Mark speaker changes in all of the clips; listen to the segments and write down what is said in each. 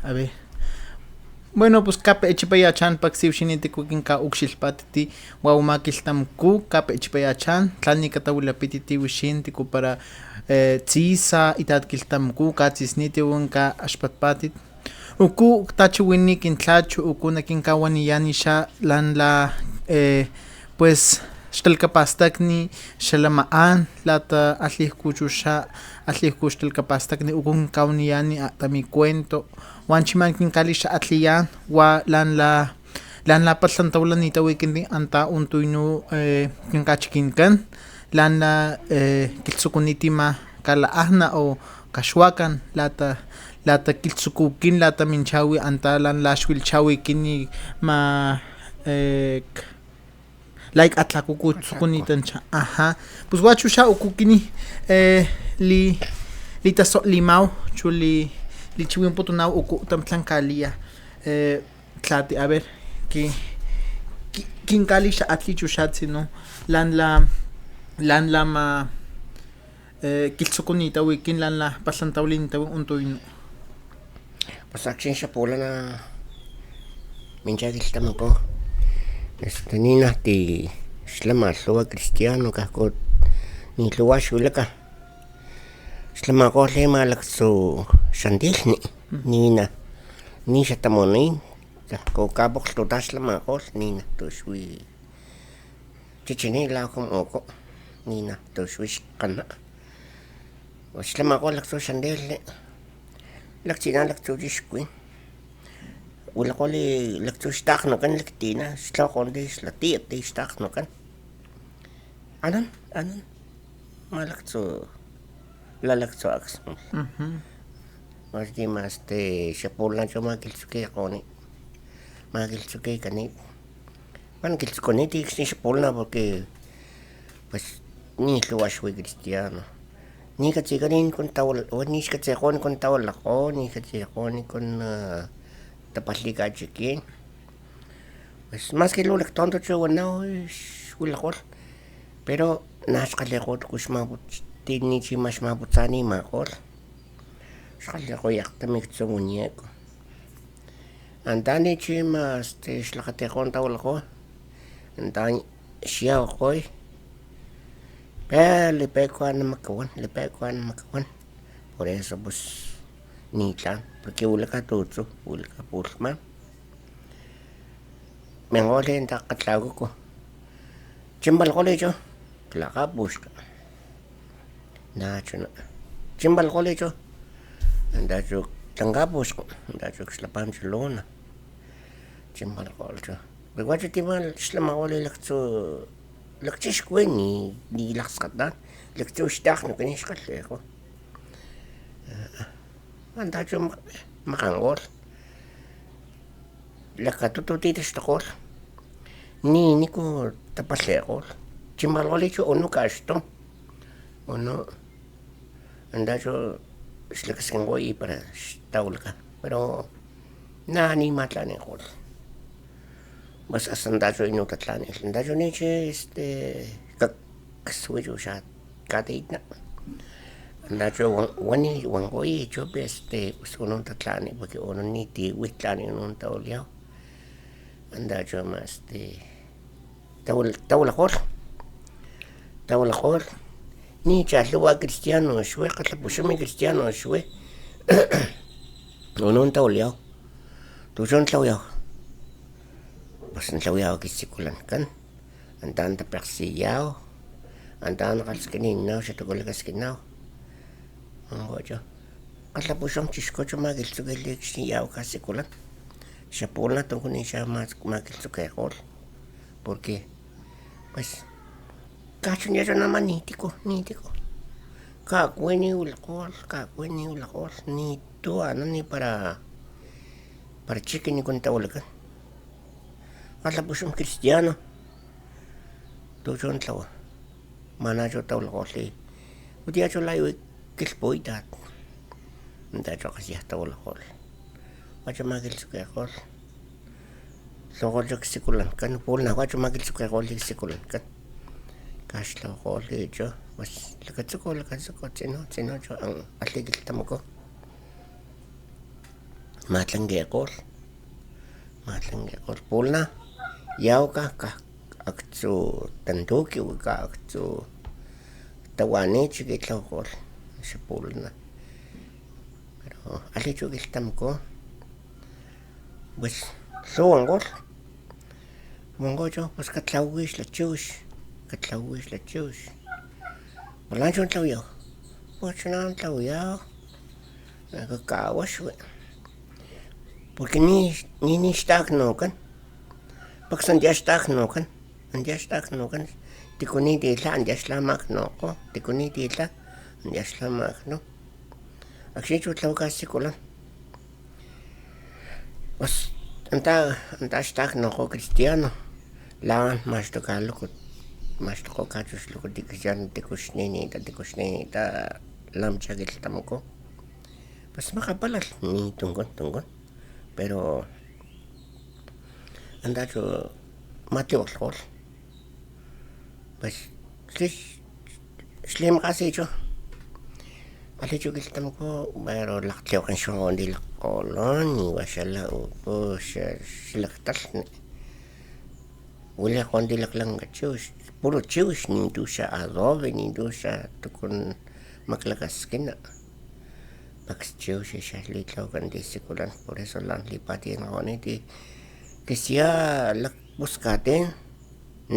Speaker 1: A ver. Bueno, pues cape echipaya chan paxiv shiniti kukinka ukshilpatiti waumakiltamku cape echipaya chan tlani katawilapititi wishinti ku para tzisa itatkiltamku katzisniti wanka ashpatpatit uku tachiwini kintlachu uku nakinkawani sha lan la pues xtalkapastakni xalamaan lata alihkuchusha alihkuxtalkapastakni ukun kawniyani tami cuento wan chiman kinkali xa atliyan wa lan la patlantawlan tawikinti anta untuynu kinkachikinkan lan la kiltsukunitima kalaahna o kaxwakan lata kiltsukukin lata minchawi anta lan la xwilchawi kini ma like atlakukutsukunitanja ajá pues wachuxa ukukini li taso'limaw chu li chiwinputunaw uku tamtlankalia tlati a ver kinkali xa atli chuxatsi no lan la ma kiltsukunitawi kin lan la patlantawlinitawi untuynu
Speaker 2: pues akxin xapulana minchakiltamako nina ti xlamalhuwa cristiano kahko nitluwa xwilaka xlamakgolh malaktsu xantilni nina ni xatamonin kahko kapokglhtuta xlamakgolh nina tuxwi chichini lakomoko nina tuxwi xkana xlamakgolh laktsu xantilni laktsina laktsu chixkuwin wilakgoli laktsu xtakgnakan laktina xtlawakgonti xlatiyat xtakgnakan anan malaktsu lalaktsu aksmol mas xapulana chu makiltsukikgoni makiltsukikanit bueno kiltsukunit ikxni xapulana porque pues nitluwa xwi cristiano nikatsikanin kun nixkatsikgoni kun tawalakgo nikatsikgoni kun tapalhi kachikin pues mas que lu laktonto chu wanaw xwilakgolh pero naxkgalekgolh ni chima xmaputsanimakgolh xkgalekgoyakgta miktsu muñeco antani chima xlakgatikgon tawalakgo anta xyawakgoy lipekuan makawan por eso pues nitlan porque wilaka tutsu wilaka pulhman minkgolhi takgatlakuku chimbalkgoli chu tlakgapuxka nachuna chimbalkgoli chu antachu tlankapuxku antachu xlapan chu luna chimbalkgoli chu wachu tima xlamakgoli laktsu lakchixkuwin ni lakskgatan laktsu xtakgnakan xkgalhekgo antachu makgankgolh lakatutu titaxtokgolh niku tapalhekgolh chimbalkgoli chu unu kaxtom unu antachu xlakaskinkoy para xtawlaka pero nanimatlanikgolh mas hasta antachu inu tatlanilh antachu nichi kakaswi chu xa katiyitna antachu wankoy chu pues unu tatlani porque unu nitiwi tlani unu tawliyaw antachu tawalakgolh ni chalhuwa cristiano xwi kgalhapuxama cristiano xwi unu tawliyaw tuchu tlawiyaw pues tlawiyaw kisikulankan antan tapekgsiyaw antan kgalhskininaw xatakulakaskinaw anwachu kgalhapuxam chixku chu makiltsukilh xniyaw kasikulan xapulana tunkuni xa makiltsukekgolh porque pues kachunia chu nama nitiko kakuini wilakgolh nitu anani para chikini kun tawalakan kgalhapuxam cristiano tuchu tlawa mana chu tawalakgolhi utiya chu layawit kilhpuytat antachu qasya tawalakgolh wachu makiltsukekgolh tlawakgolh chu ksikulankan pulana wachu makiltsukekgolh ksikulankan kaxtlawakgolhi chu pues lakatsuku tsino chu an alhi kilhtamaku matlangeqol pulna yauka ka aktsu tantuki ka aktsu tawani chiquitloqol xipulna pero alichu kiltamko pues lhuwanqol mongocho pues katlawix la chiwix Walancho tlawyao wachanan tlawyao kakawax porque ni nixtaknokan paksandiaxtaknokan tikunititla andiaxtlamaknoko tikunititla andiaxtlamakno akxichu tlawakasikulan pues anta xtaknoko cristiano lan maxtoko kachuxloko tikixyan tikuxninita lamchakiltamko pues makapalal ni tunkon pero andacho matiolqol pues xlimqasicho alichu kiltamko pero laqtliwaqan xonqondilaqolon iwaxala xilaqtalni wilaqondilaqlanqa chiwix puro chiwix nintuxa adobe nintuxa tukun maklakaskina pax chiwix xaxlitlawkan tisikulan por eso lan lipatienqoniti kisia lakbuskaten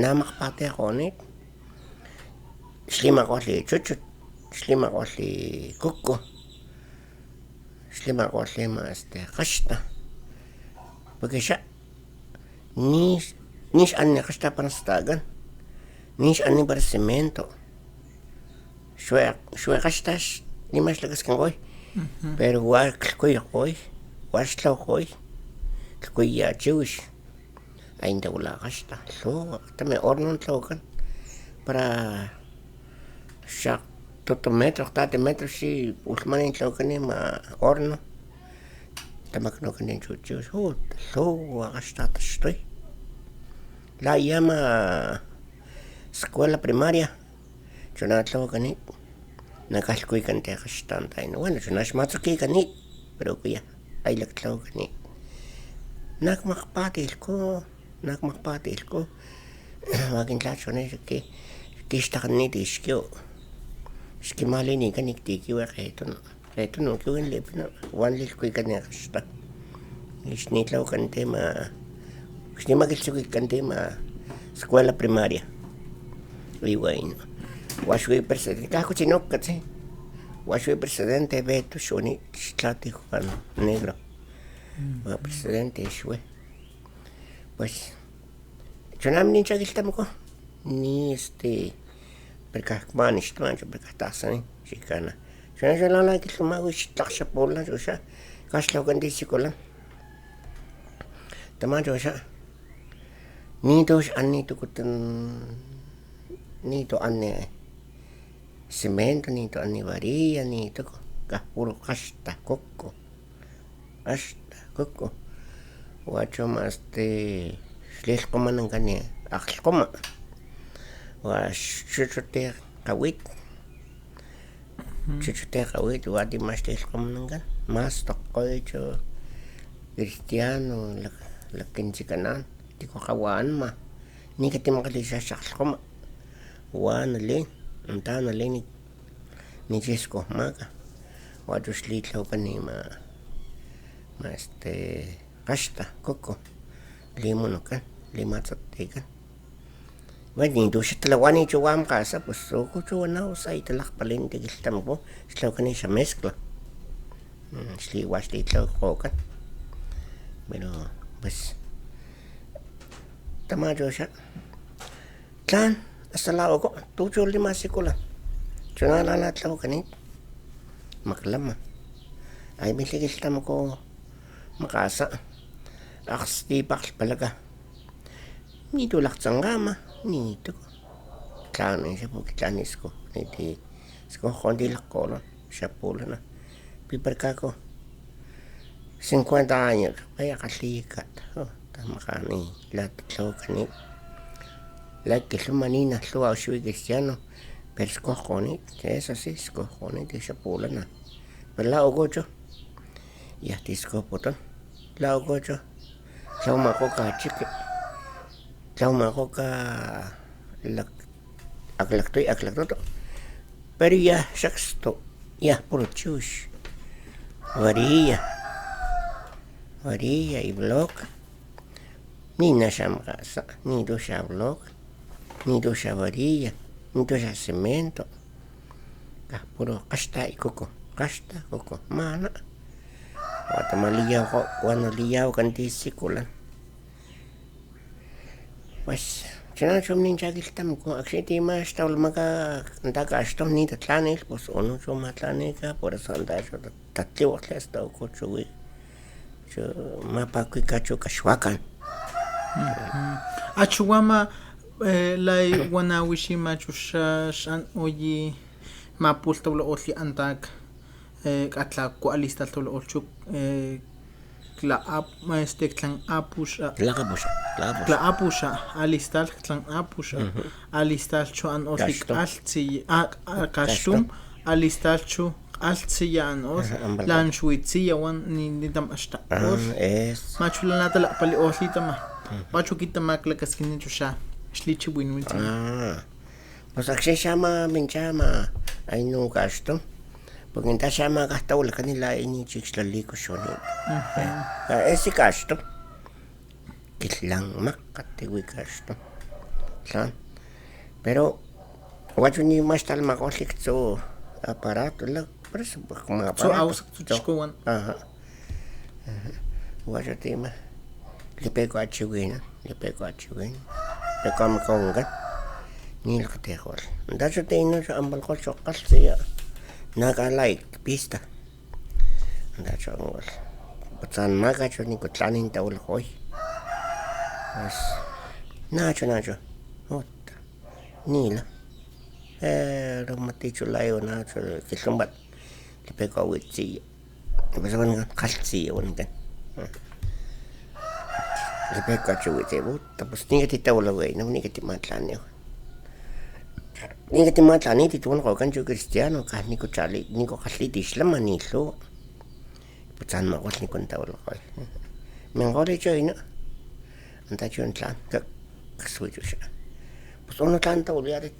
Speaker 2: namaqpateqonit xlimaqolli chuchut xlimaqolli kukku xlimaqolli qaxta porque xa nix anni qaxta panastakan nix anni para cemento xue qaxtax nimaxlakaskanqoy pero wa tlkuy waxtlawqoy tlkuya chiwix ainda wala qaxta lhuwa tame horno tlawakan para xaq totometro qtatemetro xi pulmanin tlawakani ma horno tamaknokani chu chiwix lhuwa qaxta taxtoy la llama escuela primaria chuna tlawakani nakalhkuykan qaxtantayna bueno chuna xmatzukikanit pero kuya aylak tlawakani nakmaqpatilko wakintlachonej kixtaknit ixkio xkimalinikan niktikiwa qetono kiwinlipno wan lilkuykani qaxta ixnitlawakanti xnimakiltsukikanti escuela primaria y bueno waxwi presidente kahkuchinokatzi waxwi presidente Beto xoni xtlati Juan Negro wa presidente xwe pues chunam ninchakiltamko ni perkahkmanixtmancho perkahtasani xikana chuna xalala kiltlumawi xtlaqxapulan xuxa kaxtlawakanti sikulan tamancho xa nito x'ani tukutan nito ani cemento nito ani varilla nito kah puro qaxta kukku wacho xlilqomanankani aqlqoma wa chuchutej qawit wa timax tilqomanankan mas toqoycho cristiano lakinchikanan tikuqawanma nika timakalishaxaqlqoma wa nalin anta nalin nicheskojmaka wacho xlitlawakani ma qaxta kukku limunukan limatzatikan bueno nintuxa tlawani chowam qasa pues ukucho wanaw saytalaqpalin tikiltamko xtlawakani xa mezcla xliwa xlitlawaqokan pero pues tamacho xa tlan hasta lawako tucho limasikulan chuna lana tlawakanit maklama ay milikiltamko makasa aqstipaqlpalaka nito laqtsanqama nito tlan porque tlan skojondilaqolon xapulana piparkako 50 años vaya qallikat tamakani latlawakanit lakilhumanina lhuwa xwi cristiano pero skojqonit eso sí skojqonit xapulana pero la ugocho yahtiscopoton, tlaucocho, tlaumacoca chique, tlaumacoca aclactoto, pero ya sexto, ya puro chush, varilla y bloc, ni nashamgasa, ni dosha bloc, ni dosha varilla, ni dosha cemento, puro casta y coco, mana. Guatemala cuando liao cantisícula. Pues, yo me hinchagiltam con axiti más taulmaca antacastom ni tatlanil, pues uno yo matlanica, por eso anda yo tatliwa tlesta o cochuwi. Yo mapaqui cacho cachuacan.
Speaker 1: Achuama lai wanawishi machushan oyi mapulta wala otli antak atla kualistal tolo olchuk tlan apusha alistal tlan apusha alistal chu an otlik altsi kastum alistal chu altsi ya an os lan shuitsi ya wan ni dam ashta os machulanata la pali oslitama machu kitama klakaskinin chusha shlichi winwin
Speaker 2: pues aquí se llama ay no gasto porque en se llama gasto la canila ni chixlalico shoni ese gasto que lang makate wi gasto san pero guacho ni más tal magosik so aparato la por eso como aparato
Speaker 1: so aus chkuwan
Speaker 2: guacho tema le pego a chiwina le como conga ni lo que te joder. Dacho te ino yo ambal cocho calcia. Naga like pista. Dacho angol. Batan maga cho ni kutlanin taul hoy. Pues nacho. Ota. Nila. Romaticho layo nacho que sombat. Le pego a witsi. Pues van calcia van kan. Le pego a chuwite but. Pues ni que te taul güey, no ni que te matlanio. Ni que te mata ni te tuon ko kanjo cristiano ka ni ko chali ni ko khali dislam ni lo putan ma wat ni kon tawol ko men gore joina anta chon plan ka suju sha pues uno tanta oliare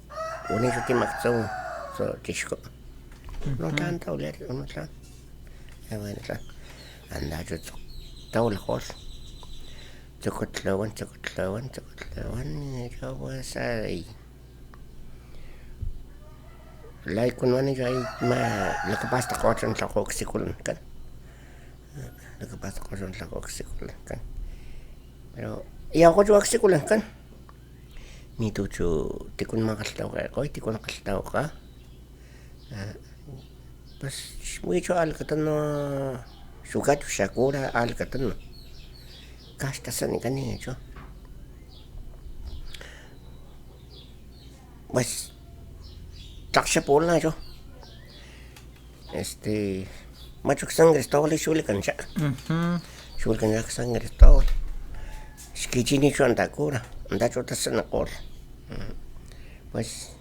Speaker 2: uno yo te maxo so tishko no tanta oliare uno plan bueno plan anda yo tawol ko chokotlawan yo was ai la يكون وانا جاي ما لك باست قوتن تلاقوك سيكولن كان لك باست قوتن تلاقوك سيكولن كان pero ya قوتن سيكولن كان نيتو جو تكون ما قلتاوك قوي تكون قلتاوك بس ويجو alkatano شوكاتو شاكورا alkatano كاشتا سني كان يجو بس taksha polna yo macho San Cristóbal y shulkan cha shulkan ya San Cristóbal skichini cho andakura andacho tasana kol pues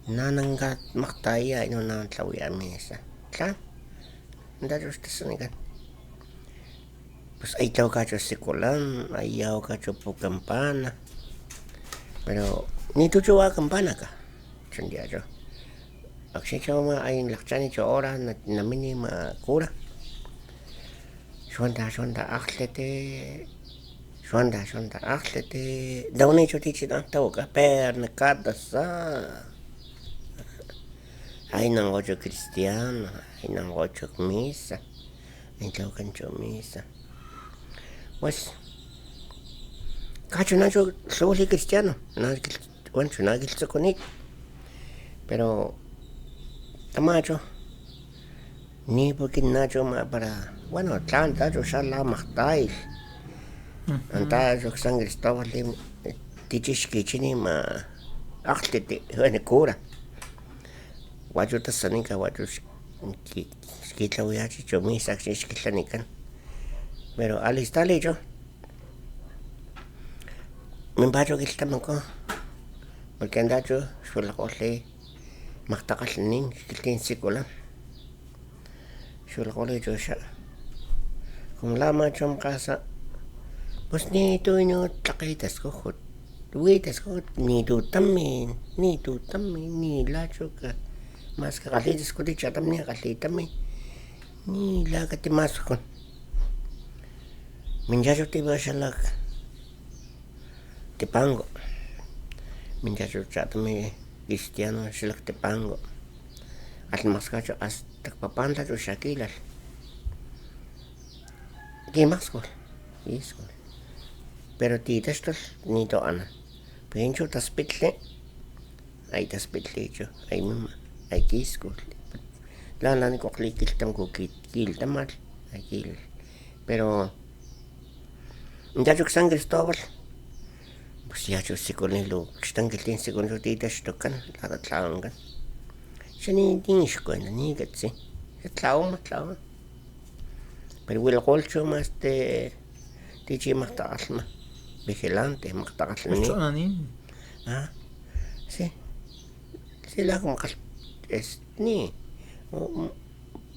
Speaker 2: nananga maktaya ino nan tlawiya mesa tla andacho tasana kan pues ahí tao cacho sikolan ahí yao cacho po campana pero ni tu cho campana ka chandia yo Aksi cuma ayin lakchani cho ora na minima kura. Shonda akhlete. Daune cho tichi na tauka per na kada sa. Ayin ang ocho cristiano, ayin ang ocho misa. Ayin taukan cho misa. Pues kacho na cho soli cristiano, na wancho na gilsa konik. Pero Tamacho ni porque nacho ma para bueno tanta yo sala mahtai anta yo San Cristóbal tichis kichini ma akhtete hene kura wajo tasanika wajo skitla wiachi cho mi sakshi skitlanikan pero alistale yo me bajo kiltamanko porque andacho suela kole Maktakal ning kiltin sikola. Shul kole josha. Como la machom casa, pues ni tú no taquitas cojo. Tuitas cojo, ni tú también, ni la choca. Más que galitas con dicha también, galita también. Ni la que te más con. Minjayo te vas a la. Te pango. Minjayo chatame cristiano, se la te pango. Al más cacho, hasta papanta yo shakilas. ¿Qué más gol? Eso. Pero titas tos ni to ana. Pencho tas pitle. Ay tas pitle yo. Ay mama. Ay kis gol. La ni ko klikil tam ko kil tamal. Ay kil. Pero ya yo San Cristóbal. Pues ya yo se con lo están que tiene se con lo titas tocan la tlaungan. Se ni ko ni gatsi. Tlauma. Pero el golcho más de tichi magtaasma vigilante magtaasma
Speaker 1: Mucho anin.
Speaker 2: ah sí la como es ni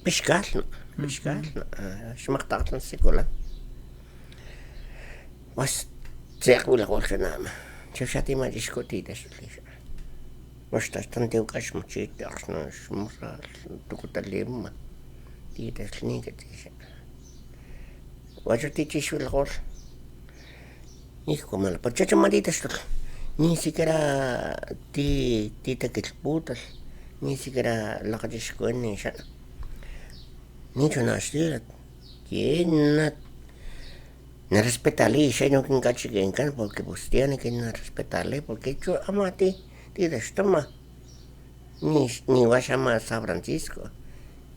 Speaker 2: pescar es magtaasma secola was se el golcho nada yo ya te me discutí eso was estás tan teu cash muchito no es mucha tu cutalima titas ni que te Wajo tichi el gol. Hijo malo, pues chacho marita esto. Ni siquiera ti te que putas. Ni siquiera la que te ni ya. Ni yo nací. Que na respetarle, ya no que cachi que encan porque pues tiene que no respetarle porque yo amate ti de estoma. Ni va a llamar San Francisco.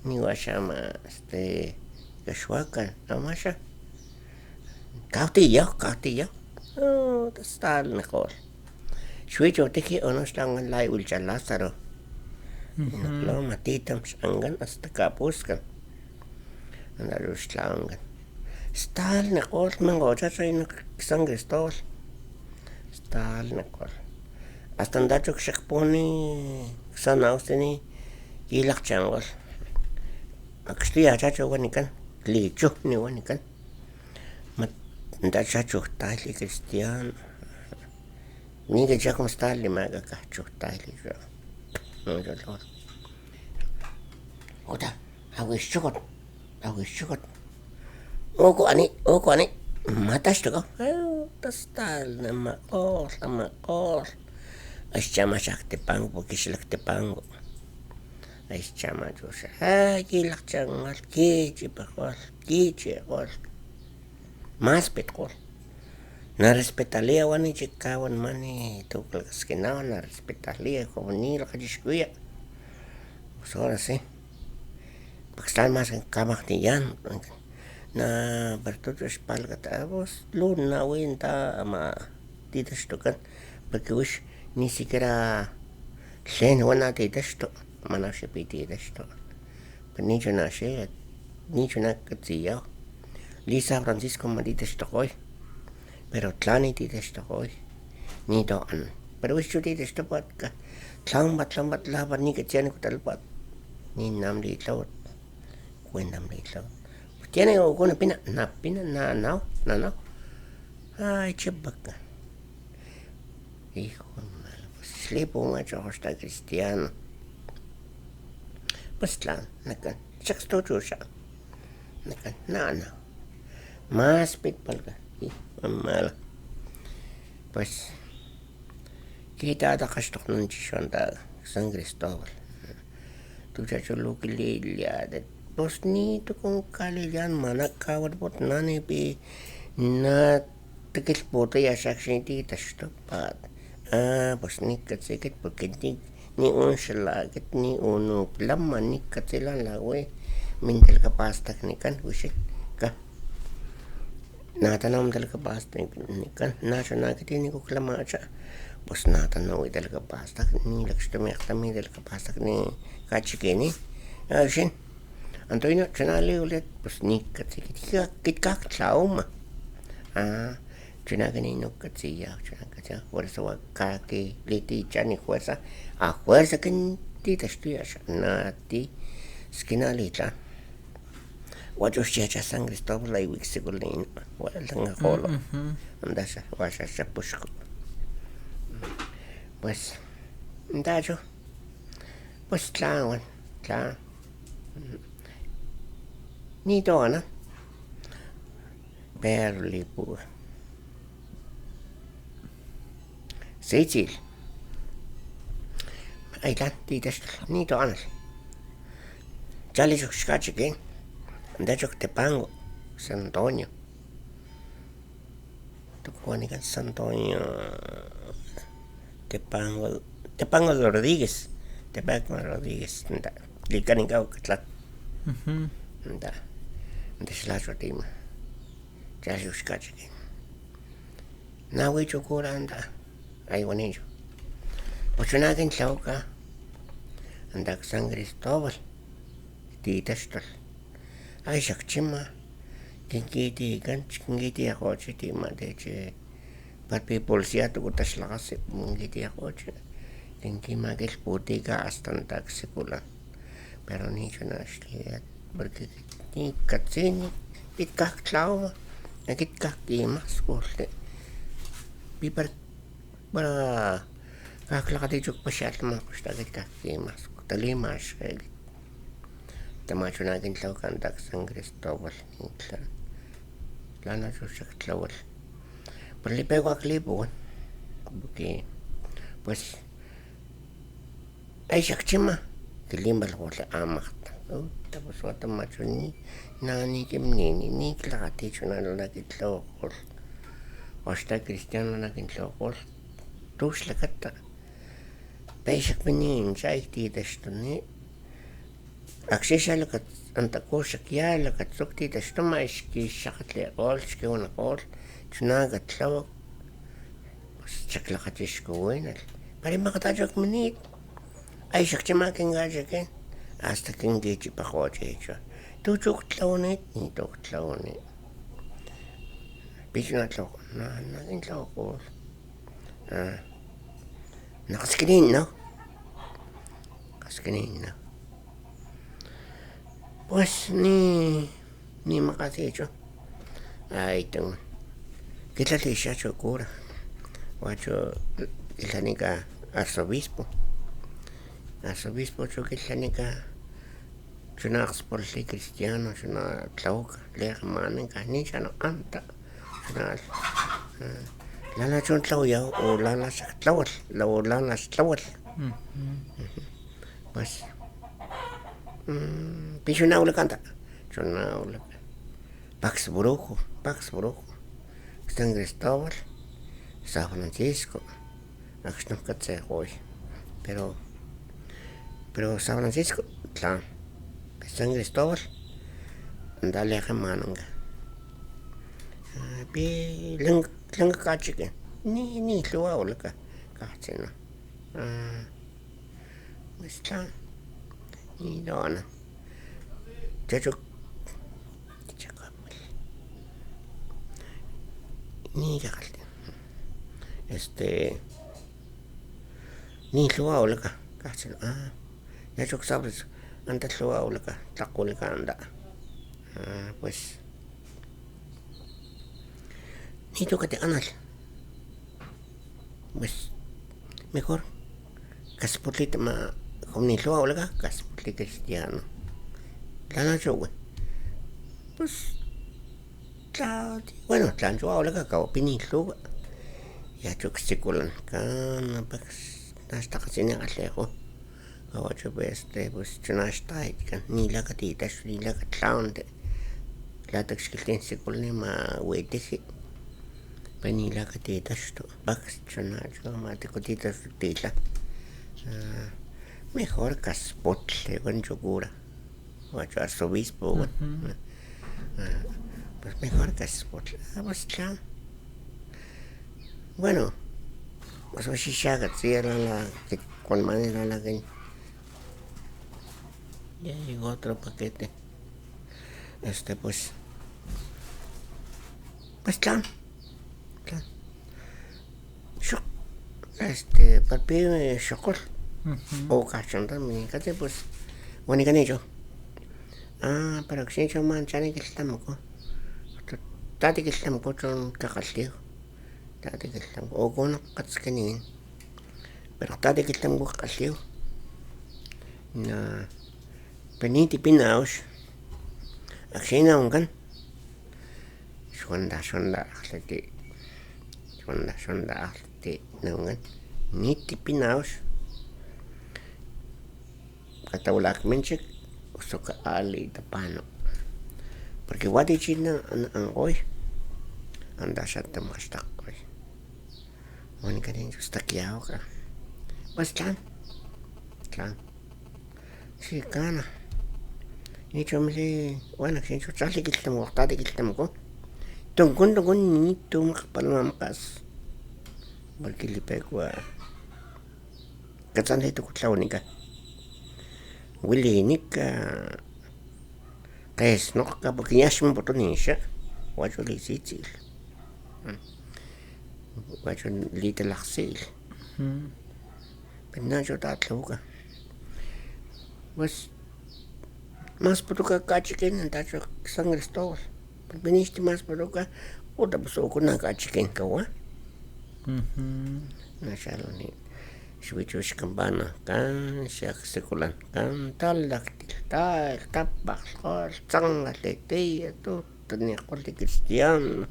Speaker 2: Ni va a llamar Cashuacan, amasha. Cautillo. Oh, está mejor. Shuicho te que unos tangan la ulcha Lázaro. Lo matitam sangan hasta capuscan. Andarus tangan. Está mejor, mangocha soy San Cristóbal. Está mejor. Hasta andacho que se pone San Austin y la changol. Axtia chacho wanikan, licho ni wanikan. Nda chacho tali cristiano. Ni que ya como está le maga cacho tali yo. No yo lo. Oda, awishugot. Oko ani. Matas to go. Tastal na makos. Ay chama te pango porque se te pango. Ay chama yo sa. Ay kilak changal kichi gol. Más petrol. Na respetalía wani chikawan mani tuklas que no na respetalía como ni la chiscuya. Pues ahora sí. Porque están más en cama ni ya. Na bertutu espalga ta vos luna winta ma titas tocan porque wish ni siquiera sen wana titas to mana se piti titas to. Pero ni yo na se ni yo na katsiya. Lisa Francisco Marites tokoy. Pero tlani tites tokoy. Ni doan. Pero wish tites topat ka. Tlambat laban ni que tiene kutalpat. Ni nam li tlawat. Kuendam li tlawat. Tiene alguna pina na no. Ay chebaka. Hijo malo. Pues slipo nga cho está cristiano. Pues tlan nakan. Sexto siya. Nakan na. Más pitpalga. Mala. Pues kita ada kastok nun chishonda San Cristóbal. Tu chacho lo que le liade. Pues ni tu con kaliyan manakawad pot nani pi na tikis poto ya saksinti tastopat. Pues ni katsikit porque ni un shalagit ni uno plama ni katsilan lawe. Mintel kapastak ni kan usit ka. Natanam talaga pasta kan nasyo nakiti ni ko klamacha pues natanaw talaga pasta ni lakstamyak tami talaga pasta ni kachikini shin Antonio chanali ulit pues ni kitkak trauma chinagani no katsiya chinagacha fuerza wakaki liti chani fuerza a fuerza kin ti tastuya na ti skinalita Wachuchiacha San Cristóbal ay wixikulin walanga jolo andasha washa pushko pues ndacho pues tlawan ni tona pero lipu seichil ay tan titas ni tona chale chukchkachikin ndacho Tepango San Antonio tukuanikan San Antonio Tepango Rodríguez nda likaninka ukatlat nda slacho tima chale chukkachikin nawi chukura anda ay wanillo pochunakin tlauka andak San Cristóbal titastol ay shakchima kinkiti akoche ti madeche patpi polcia tu tashlagase kinkiti akoche kinkima kel putika hasta taksikula pero ni chunashliat porque ni katsini pitkak tlawa nakitkak imas kulte pipar para kaklakati chuk pasyat makushta kitkak imas talimash tamachunakin tlaukan tak San Cristóbal tlana chushak tlawal pero li pego aklipo porque pues ay shakchima kilimbal wala amakta tapos wata machuni nani kimnini ni klakati chunalo nakin tlawakol hasta cristiano nakin tlawakol tushlakata payshak pinin chay titastuni Akseshalaka antakoshak yalaka tsukti tashtoma ishkishakatli ol shkiwana ol chunaga tlawak chaklakatishko wenal pari makatachak minit ay shakchima kingajaken hasta kingichi pakochecho tuchuk tlawnet ni tok tlawnet pichuna tlawak nakin tlawak nakaskinin no pues ni makasicho ay tengo quítate chacho cura guacho ilanica arzobispo choquilanica chunax por si cristiano chuna tlauca leermanica ni chano anta chunal lana chun tlauya o lana tlawal pues pichunaula canta chunaula Pax Brujo San Cristóbal San Francisco axnokatse hoy pero San Francisco tlan San Cristóbal andale mananga pi lang kachike ni luaula ka kachena tlan ni dona chacho ni jakalte ni luaula ka kachena chacho sabes anta luaula ka tlakulka anda pues ni tocate anal pues mejor caspotlita ma como ni luaula ka caspotli cristiano lana chowe pues bueno tlan luaula ka kaopini luga ya choxikulan kana pax hasta casi ni alejo awacho pues chunashta kan ni la katita ni la katlaunde la taxkilten sikulni ma weteji pani la katita sto pax chunacho ma te kotita tila mejor caspotle con chocura wacho arzobispo pues mejor caspotle pues ya bueno pues si shaga cierra la que con manera la que ya llegó otro paquete pues ya papi chocol o cachonda mi cate pues bueno canillo pero xincho manchani kiltamko. Tati kiltamko chon kakalliu. Tati kiltamko. Okono katskanin. Pero tati kiltamko kakalliu. Na peniti pinaus. Aksina ungan. Shonda ahlati. Shonda ahlati nungan. Niti pinaus. Katawlak menchik. Usoka ali tapano. Porque wadi china angoy. Anda shatta mashtakoy. Wani kadin stakiao ka. Bas tlan. Sí, kana. Ni chomli, bueno, sin su chali kiltamo, tati kiltamo. Tungkun ni tumak palmampas. Porque lipekwa. Katsan hito kutlaunika. Willy nika. Kayes no ka porque yashim botonisha. Wacho lisitil. Wacho litelaxil. Penacho tatluka. Pues más putuka kachiken en tacho San Cristóbal. Viniste más putuka otra persona con una kachiken kawa. Nashaloni. Shuichush campana kan shak sekulan kan talaktil tal tapak hol tsanga teteya tu tania kolti cristiano.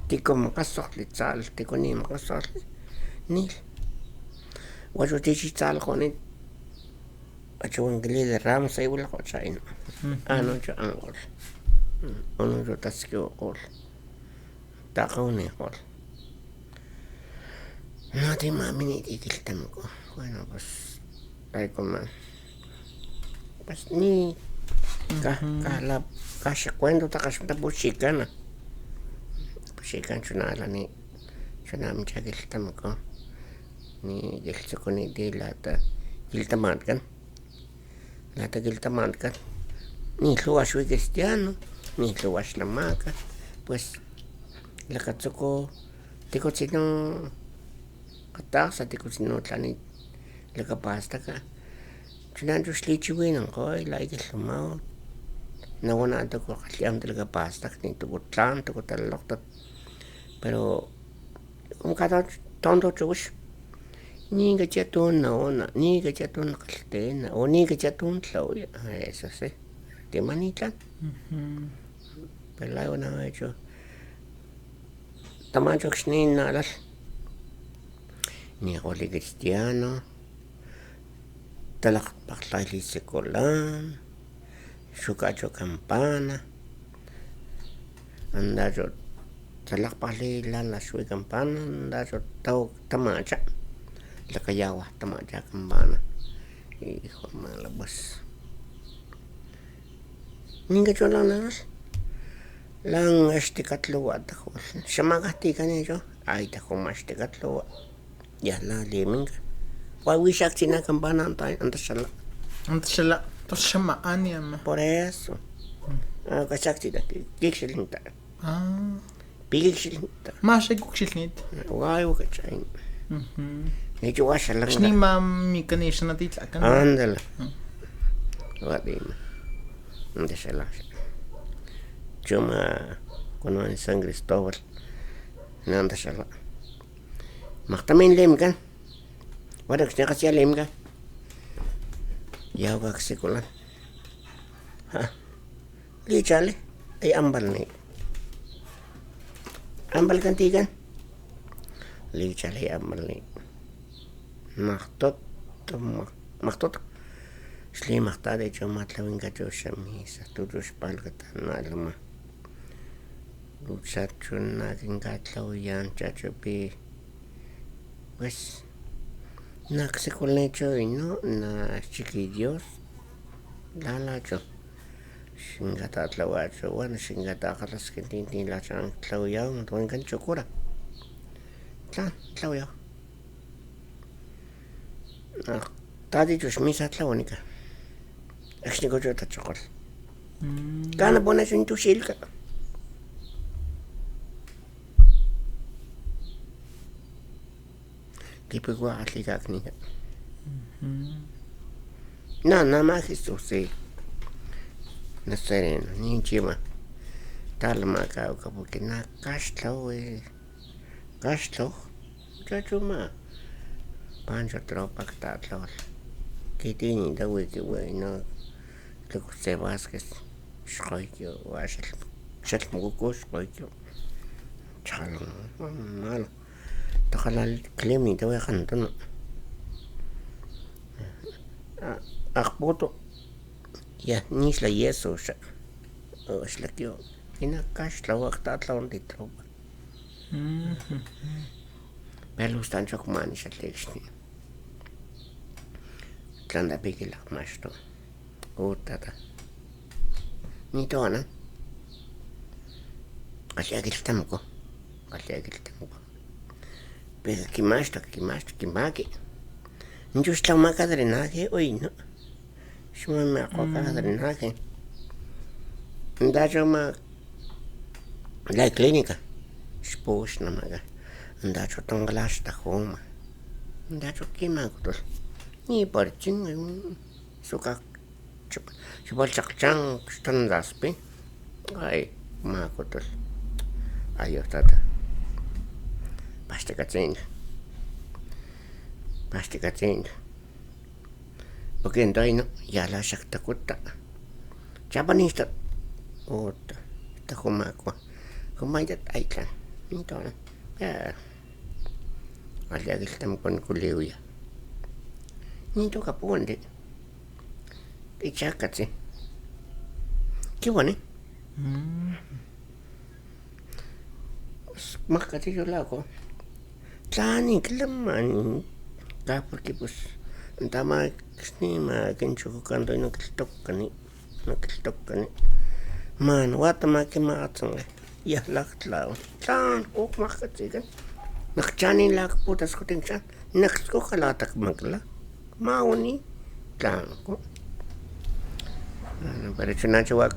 Speaker 2: Tiko makasok litzal tiko ni makasok nil. Wajo tichi tsal konit. Acho ngili de ram sai wala ko chain. Ano cho angol. Ono cho taskio ol. Takauni ol. No te mami ni kiltamko. Bueno, pues ay como pues ni la kasha cuando ta kasha bushikana. Bushikan chunala ni chunam chakiltamko. Ni gilsoko ni dilata giltamatkan. Lata giltamatkan. Ni luwas wi cristiano, ni luwas lamaka. Pues la katsoko tiko sino katasa tiko sino tlani la kapasta ka. Chunancho slichiwinan ko la ikilumao. Nawana to ko kaliam talaga pasta ni to tlan to taloktat. Pero kada tondo chush ni ga chatun na ona ni ga chatun kaltena o ni ga chatun tlawi eso sí te manita pero la una hecho tamacho xni nalas ni oli cristiano talak paklali sekolan shukacho campana andajo talak pali la shui campana andajo tau tamacha la kayawa tamacha campana hijo mala pues ninga cholanas lang katluwa ta ko shamagati kanyo ay ta ko katluwa ya la liminga wa wishak tina campana antashala
Speaker 1: Toshama aniama.
Speaker 2: Por eso. Kachakti da kikshilita. Bigilshilita.
Speaker 1: Masha kukshilnit.
Speaker 2: Wai wakachain. Ni chuwasha lang.
Speaker 1: Shni mami kanisha na titla kan.
Speaker 2: Ándale. Wadima. Ndeshala. Chuma kuno en San Cristóbal. Nandashala. Maktamin lemkan. Wadak nakasya lemkan. Yaw ka sekulan. Lichale ay ambal ni. Ambal kantigan. Lichale ay ambal ni. Maktot. Shli maktade cho matlawin ka cho shamisa. Tutush palkatan na alama. Luchat chun natin katlaw yan chachopi. Pues nakasekulan cho ino na chiquillos. Lalacho. Shingata tlawacho, bueno, shingata kalas kintintin la chan tlawiyaw, matuan kan chokura. Tlawiyaw. Tadi chus misa tlawanika. Exniko cho tachokol. Kana bona sin tushilka. Kipigwa atlika kniga. Na más Jesús, sí. na sereno, ni chima. Talma ka porque na castlo castlo chachuma pancho tropa tatlo que tiene da que bueno lo que se Vázquez shoyo washel mugukos shoyo chalo malo tohala klemi te voy a cantar akpoto ya ni la yeso o la que ina castlo tatlo de tropa Pero stan çok maniş atleşti. Tlanda pikila masto. Utata. Ni tona. Asiagil tamko. Pero kimasto, kimaki. Njus la makadre nake oino. Shuma me akokadre nake. Ndajo ma la clínica. Spos na maga. Ndacho tonglash ta homa. Ndacho kimakutul. Ni parchin suka chupal chakchang standaspi. Ay makutul. Ayo tata. Pastikatin. Porque entonces no, ya la shaktakutta. Japanista. Ota. Tahumakwa. Kumayat aikan. Entonces. Aliagiltam con kuleuya. Nito kapuande. Ichakatsi. Kiwane? Makati yo lako. Tlani klamani. Porque pues tama snima kencho kando no kiltokani. Man, watama kimatsanga. Ya laktlaw. Tan ok makatigan. Nakchani lak putas ko tingsan. Naksko kalatak magla. Mauni. Tan ko. Pero chunacho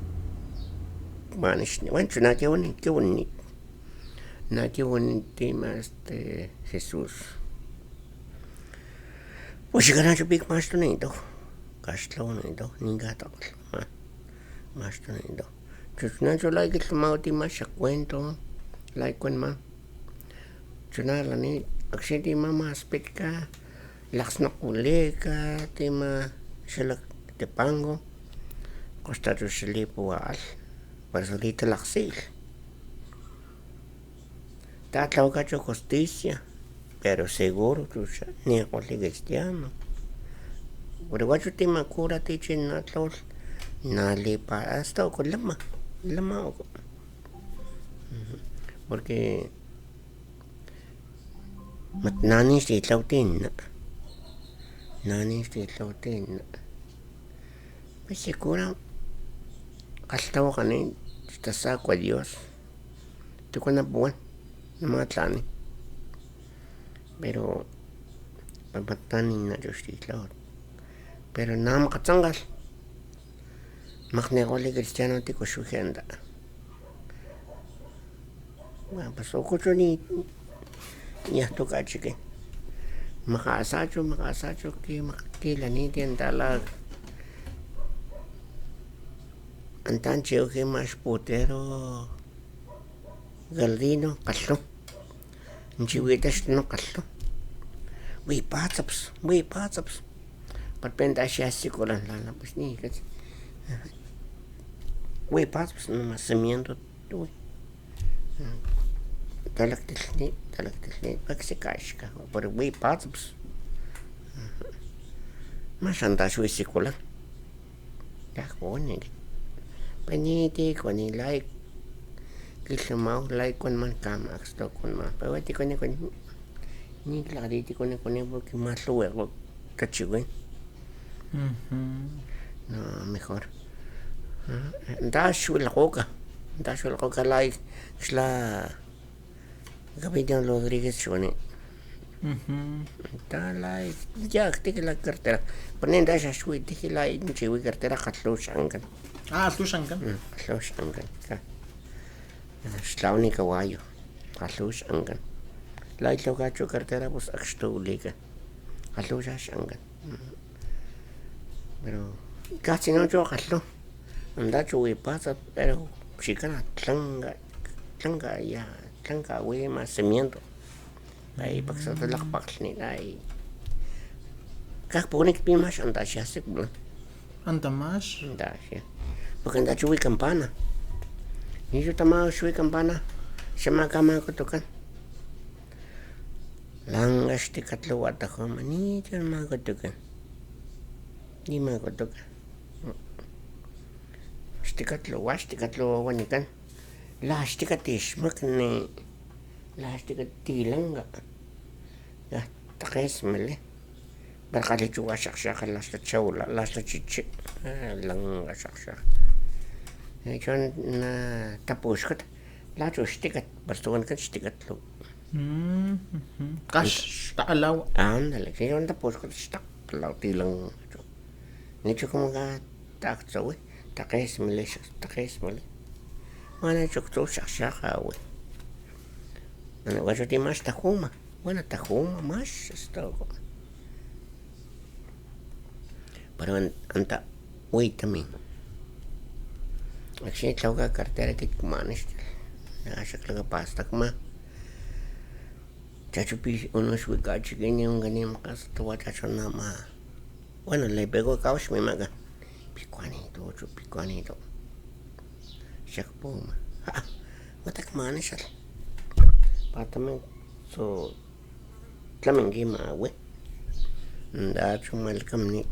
Speaker 2: manish ni. Wan chunacho wani. Nakiwani tema Jesús. Pues ganacho big masto nido. Kastlo nido. Ningato. Masto nido. Chunacho like it mauti masha cuento like when ma chunala ni aksiti mama aspectka laksna kuleka tema shalak te pango costa tu shilipo al pasolita laksil tatlaw cacho justicia pero seguro tu ni oli cristiano por guacho tema cura tichin natlaw nalipa hasta o lama porque nani si tlautin pues se cura hasta o cani está saco a Dios te cuenta buen no matlani pero papatani na justicia pero nada más katsangas Magnegoli cristiano te cochujenda. Bueno, pues ocucho ni esto cachique. Makasacho que la ni tienda la antanche que más potero galdino callo. Nchiwitas no callo. We patsaps. Perpenta así con la pues ni que Güey, pas nomás semiendo, güey. Talaktilni, para que se caiga. Pero güey, pas más andas güey circular. Ya, joder. Penite con el like. Que se mau like con man camax, to con man. Pero güey, con ni clarito con porque más luego, cachigüey. No, mejor. Dashu la coca like es la Capitán Rodríguez Chone. Da like ya que la cartera. Ponen dasha shui que la inchi cartera hatlo shangan.
Speaker 1: Hatlo shangan.
Speaker 2: Es la única guayo. Hatlo shangan. La lo gacho cartera pues axto liga. Hatlo shangan. Pero casi no yo hatlo. andacho pasa, pero chicana tlanga ya tlanga más cimiento. Ahí para que se te la paxni ahí. Kak ponik pimas andacho así, ¿no?
Speaker 1: Anta más.
Speaker 2: Andacho. Porque andacho campana. Ni yo tamao shui campana. Se me cama que tocan. Langas te catlo watajoma ni yo me que tocan. Ni me que tocan. Stikatlo wanikan. La stikatishmak ni la stikatiilanga. Ya takes mele. Barkali chuwa shakshaka la stachawla la stachichi langa shakshaka. Chon na tapushkat la chu stikat barstuan kan stikatlo.
Speaker 1: Kash taalaw.
Speaker 2: Ándale, que yo anda tapushkat stak la tilang. Ni chu como ga taktsawi. Takes mele. Mana chukto shakshaka we. Ana wacho ti mas tahuma. Bueno, tahuma mas esto. Pero anta we también. Actually, tawga cartera que manes. Shakla pasta kuma. Chachupi uno shuikachi que ni un ganim kas to wachachona ma. Bueno, le pegó kaush mi maga. Picuanito. Shakpuma. Matak manishal. Patamen so tlamingi ma we. Ndachu malkam ni.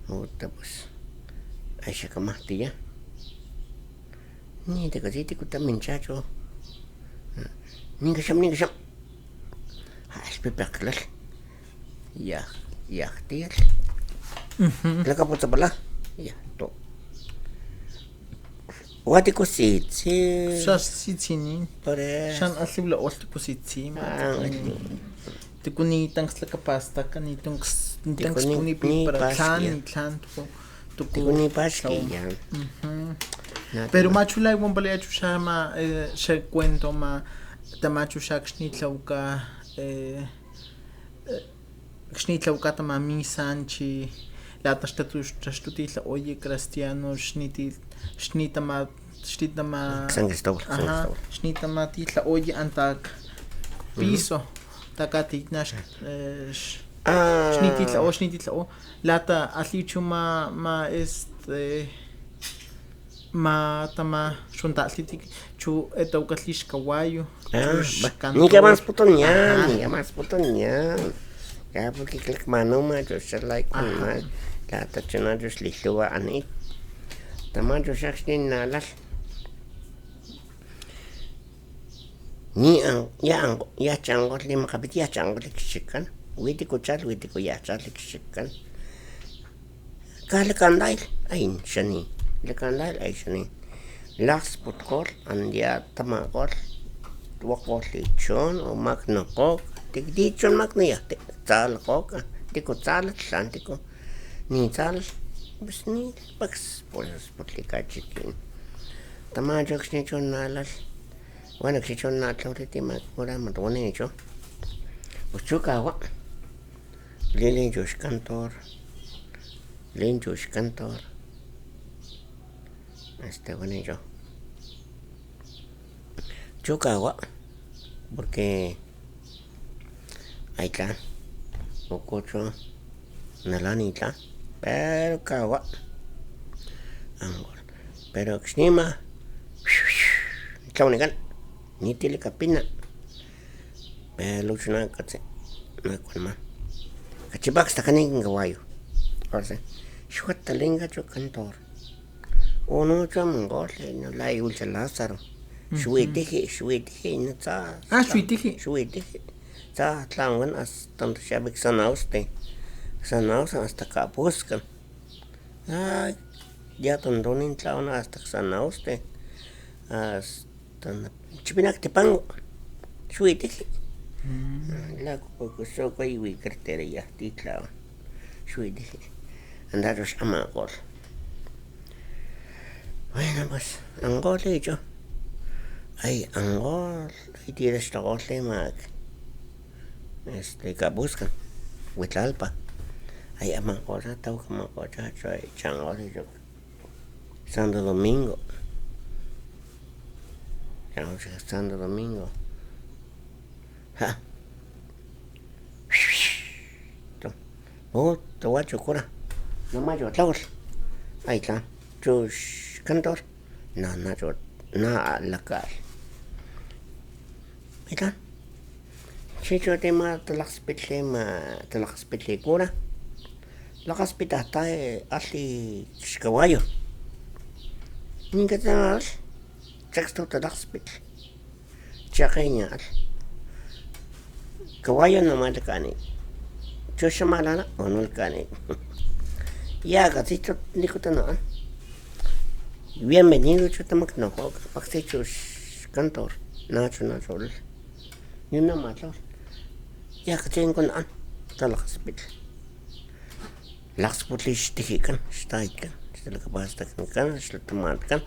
Speaker 2: Otra pues. Ay shakamahti ya. Ni te casiti también chacho. Ninga sham. Espectacular. Ya. Tío. La capucha para ya, to. Wati ko sitsi.
Speaker 1: Shas sitsini.
Speaker 2: Pare.
Speaker 1: Shan asibla osti ko sitsi. Tikuni tangs la kapasta kani tangs kuni para clan to.
Speaker 2: Tikuni paski ya.
Speaker 1: Pero machula igual para chama se cuento ma tamachu shakshni tlauka Xnitlaucata mami sanchi la tastutil oye cristiano xnitama
Speaker 2: San Cristóbal.
Speaker 1: Xnitama titla oye antak piso takati nash xnititla o lata alichu ma ma tama shuntaltitik chu etaucatlish kawayo
Speaker 2: ni que más putoña. Ya porque click manoma yo se like man la tachona yo sliwa ani tamayo shakshni nalas ni ya chango le makabiti ya chango le kishikan witi ko ya chal le kishikan kal kandail ain shani le kandail ay shani lax putkor andia tamagor wakor lechon o magnoko dichon magnia tal coca tico tal santico ni tal pues ni pax pues chiquín tamayo que chon nalas bueno que chon natlo de ma cora matone hecho pues chukawa lele josh cantor bueno yo chukawa porque ahí está ococho nalanita pero kawa angol pero xnima tlaunigan ni tile kapina pero luchuna katse na kolma kachibax takanin gawayo orse shuatalinga cho cantor uno cho mongol no la yulcha lázaro shuitiki no ta
Speaker 1: shuitiki
Speaker 2: ta tlangan as tanto shabik sanaus hasta kapuskan ya tondonin tlawan hasta sanaus hasta chipinak tepango shuitiki la ko kai wi kriteria ti tlawan shuitiki andaros amagol bueno pues angol hecho angol y tienes todos temas kapuskan Huitlalpa Ay, amangosa, tau amangosa, soy changosa, yo. Santo Domingo. Changosa, Santo Domingo. Ha. Oh, te voy a chocura. No me ayuda, ahí está. Chus, cantor. No, la cara. Ahí está. Chicho tema talaxpitle cura. Laxpita está así caballo. Ni que tal. Sexto talaxpitle. Chaqueña. Caballo no me cani. Chusha malana o no cani. Ya, gatito, nicotanán. Bienvenido, chutamak no joga. Paxichus cantor. Nacho. Y una macho. Ya que tengo an. Talaxpit. Laxputlish tihikan. Staikan. Stilakapastakan kan. Slatamatkan.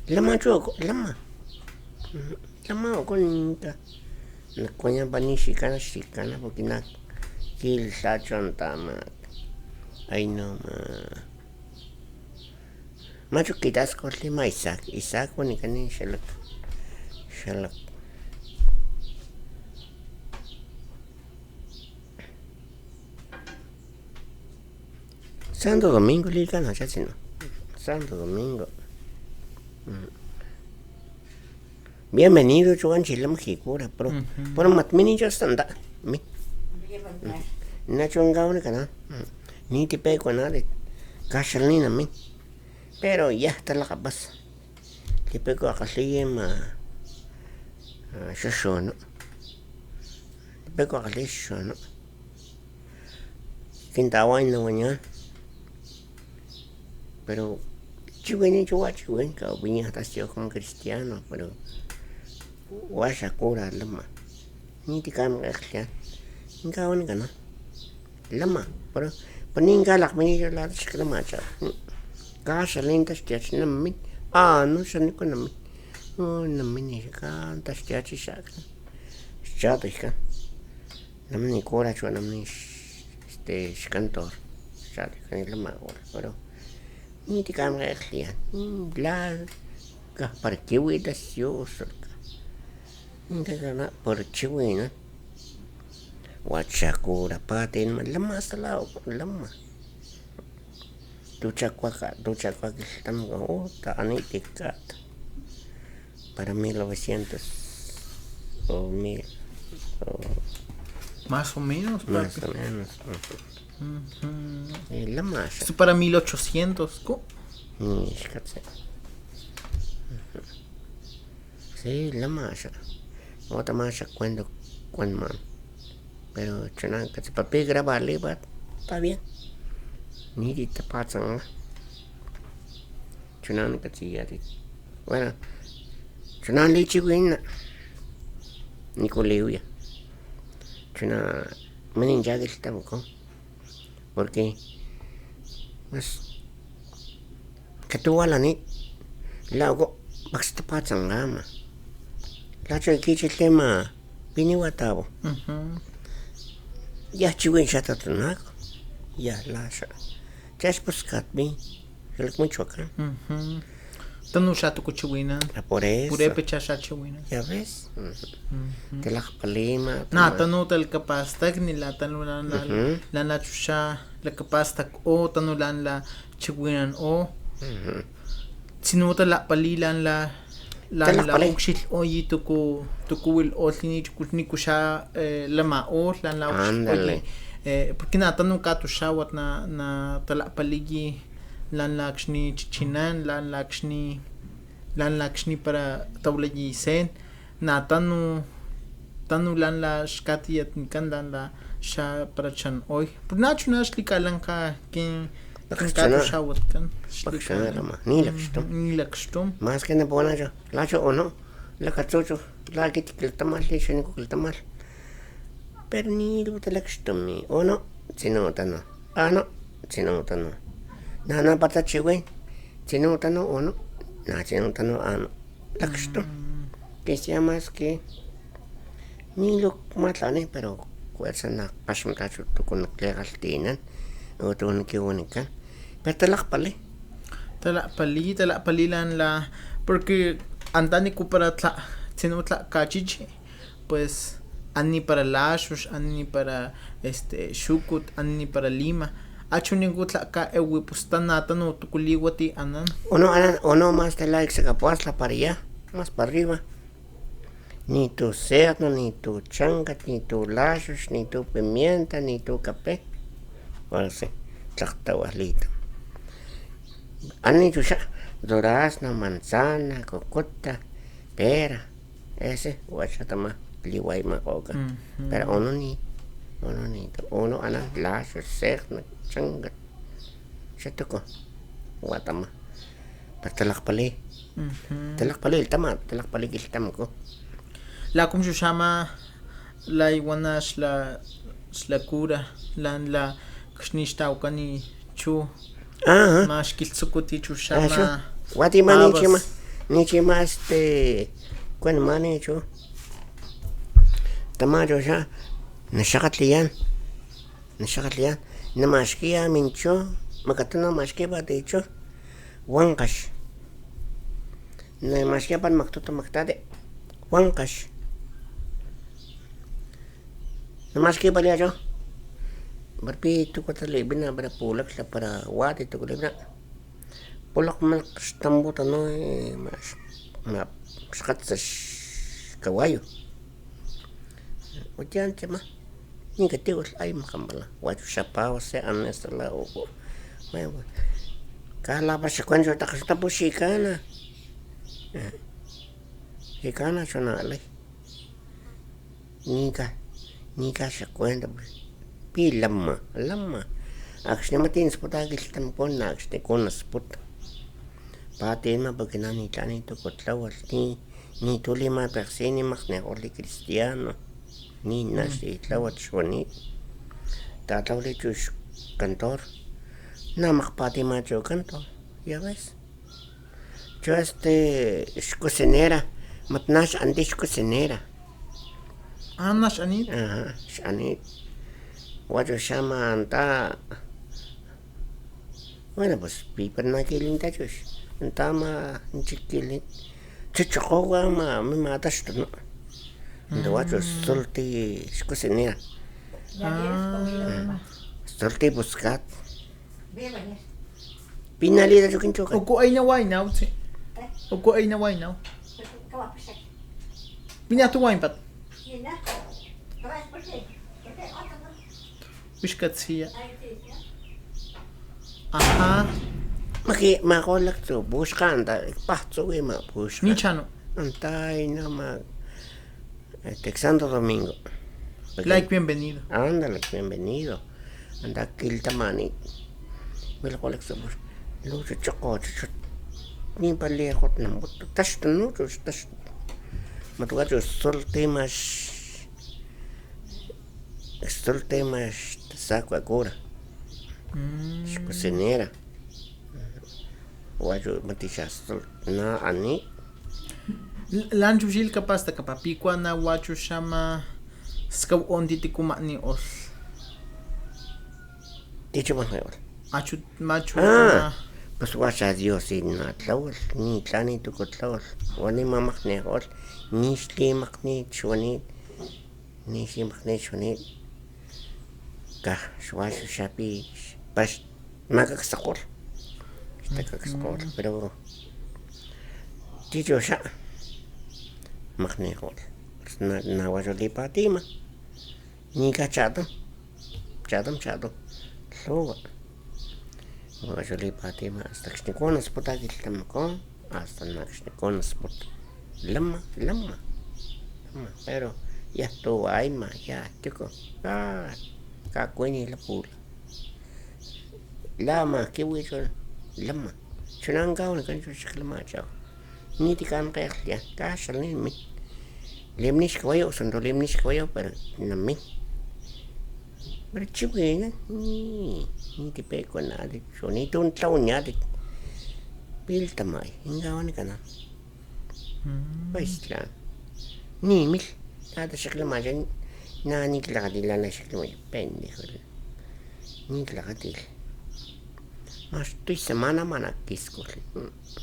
Speaker 2: Lama choco. Lama o con. Nakunya banishikana shikana. Porque na. Kil sachon tamak. Ay no macho quitas corte ma Isaac unicani shalak Santo Domingo liga no chino Santo Domingo bienvenido chuan chilam hikura pero matmini yo standa mi nacho ngaune kana ni te pego nada de gasolina mi pero ya está la capaz te pego a casi ma shono te pego a casi shono quinta vaina mañana pero chiwen ka viña hasta yo como cristiano pero washa cura lama ni te cam cristiano ngaune kana lama pero paninga lakmini yo la shikla macha gasolina tas namin no shani ko namin namin ka tas tiach shak shata ka namin kora chwa namin shkantor shata kan lama ora pero ni ti kam rekhlian la ka parkiwi das yo solka indana parkiwi na Wachakura patin lama salao lama duchakwa estamos aniticata para 1900 o 1000
Speaker 1: más o menos
Speaker 2: la más
Speaker 1: esto para 1800
Speaker 2: sí la más otra más cuando man pero chunan que se papi grabarle va está bien ni te pasan chunan que sí ya bueno chunan le chiwina ni coleuya chunan menin ya que estamos con porque pues que tú a la ni luego vas te pasan gama la chiquiche tema vini watabo ya chiwen shata tunak ya lasha chas puskat mi el Michoacán
Speaker 1: tanu shato kuchiwina
Speaker 2: por eso
Speaker 1: pure pecha shachiwina
Speaker 2: ya ves te la palima
Speaker 1: na tanu tel kapastak ni la tanu la chusha la kapastak o tanu la chiwinan o sinuta la palilan la ukshil oyi tuku o tini kulni kusha lama o la ukshil porque na tanu ka tu shawat na tala paligi lan lakshni chichinan lan lakshni para tawlayi sen na tanu lan la shkatiyat kan lan la sha para chan oy por nachu na shlikalan ka kin ka tu shawat kan
Speaker 2: ni lakstum más que ne bona yo lacho o no la kachocho la que te tamal le shni ko tamal pero ni lo te lakstum ni o no sino tano no sino tano na pata chiwen sino tano o no na sino tano no lakstum que sea más que ni lo matane pero fuerza na pasum tacho tu con legal tienen Otun kiwanikan. Pero talakpali.
Speaker 1: Talakpali lan la porque antani ku para tla kachichi pues ani para lashus, ani para shukut, ani para lima. Acho ningún tla ewi pues tanatano tukuliwati anan.
Speaker 2: Uno más de la exacapuasla para allá, más para arriba. Ni tu cerdo, ni tu changat, ni tu lashus, ni tu pimienta, ni tu café. Ahora sí, tlactahualita. Ani chusha, durazno, manzana, cocota, pera, ese, guachatama, liwaima coca. Pero uno ana lashus, cerdo, changat, chatuco, guatama. Pero talakpali el tama ko.
Speaker 1: La como se llama la iguana la cura la kshnishtawkani chu más kiltsukuti chu shama
Speaker 2: wati nichima kwen mani chu tamayo sha nashakatliyan namashkia mincho makatuna mashkia baticho wankash namashkia pan maktuto maktade wankash namashkia palia cho barpi tu kota lebina bara pulak la para wati tu lebina pulak mal stambuta no ma skatsash kawayo otian chama ni katigos ay makambala wachu shapao se anesta la opo bueno kala pa sequenzo ta kasta po shikana sonale nika se cuenta pi lamma akshne matin spotagil tam ponna akshne konas spot patema bakina ni tani to kotlawal ni tolima persini makne orli cristiano ni nasi tlawat shwani tatawli chus cantor namak patima cho cantor ya ves yo es cocinera matnash andish cocinera
Speaker 1: nash anit
Speaker 2: shanit wajo shama anta bueno pues piper na kilin tachos anta ma nchikilin chichokowa mi matash no ndo wajo solti cocinera solti buscat pinalida yo kinchoka
Speaker 1: oku ay na wine now oku ay na wine now pinatu wine pat Wishkatsiya. Aha.
Speaker 2: Makolak to buscanda pasto we ma busca.
Speaker 1: Ni chano.
Speaker 2: Antay na Santo Domingo.
Speaker 1: Like bienvenido.
Speaker 2: Ándale, bienvenido. Anda aquel tamani. Me lo kolak to bus. Lo choco. Ni palejot na mo. Tash no tash. Matugacho Stolte mas saco agora. Cocinera. Wajo matishas na ani.
Speaker 1: Lanchu shil kapaz ta kapapikwa na wacho shama skaw onditi kumani os.
Speaker 2: Dicho manjol.
Speaker 1: Macho.
Speaker 2: Pues wacha Dios na tlawal ni tlani tu kotlawal. Wani mamak ne hol. Ni shli makni chwani. Ni shi makni chwani. Ka shwashu shapi pas makakasakol. Kakasakol pero dicho sha makni hol. Na wajo lipa tima. Ni ka chato. Lowa. Wajo lipa tima hasta que nikona spotagil tamko hasta nakshnikona spot. Lama. Pero ya estuvo ahí ma ya chico. Kakuini la pula. Lama ke wicho lama. Chunanga una kancho chiklama chao. Ni tikan ya kasal ni mi. Lemnish kwayo sondo lemnish kwayo pero nami. Pero chibuena ni tipe con nada. Sonito un tlaunyadik. Pilta mai. Ingawan kana. Pues la. Ni mil. Nada chiklama jan. Nani klakadila na siya pendejo. ni tlakatil. Mas tu semana manakisco.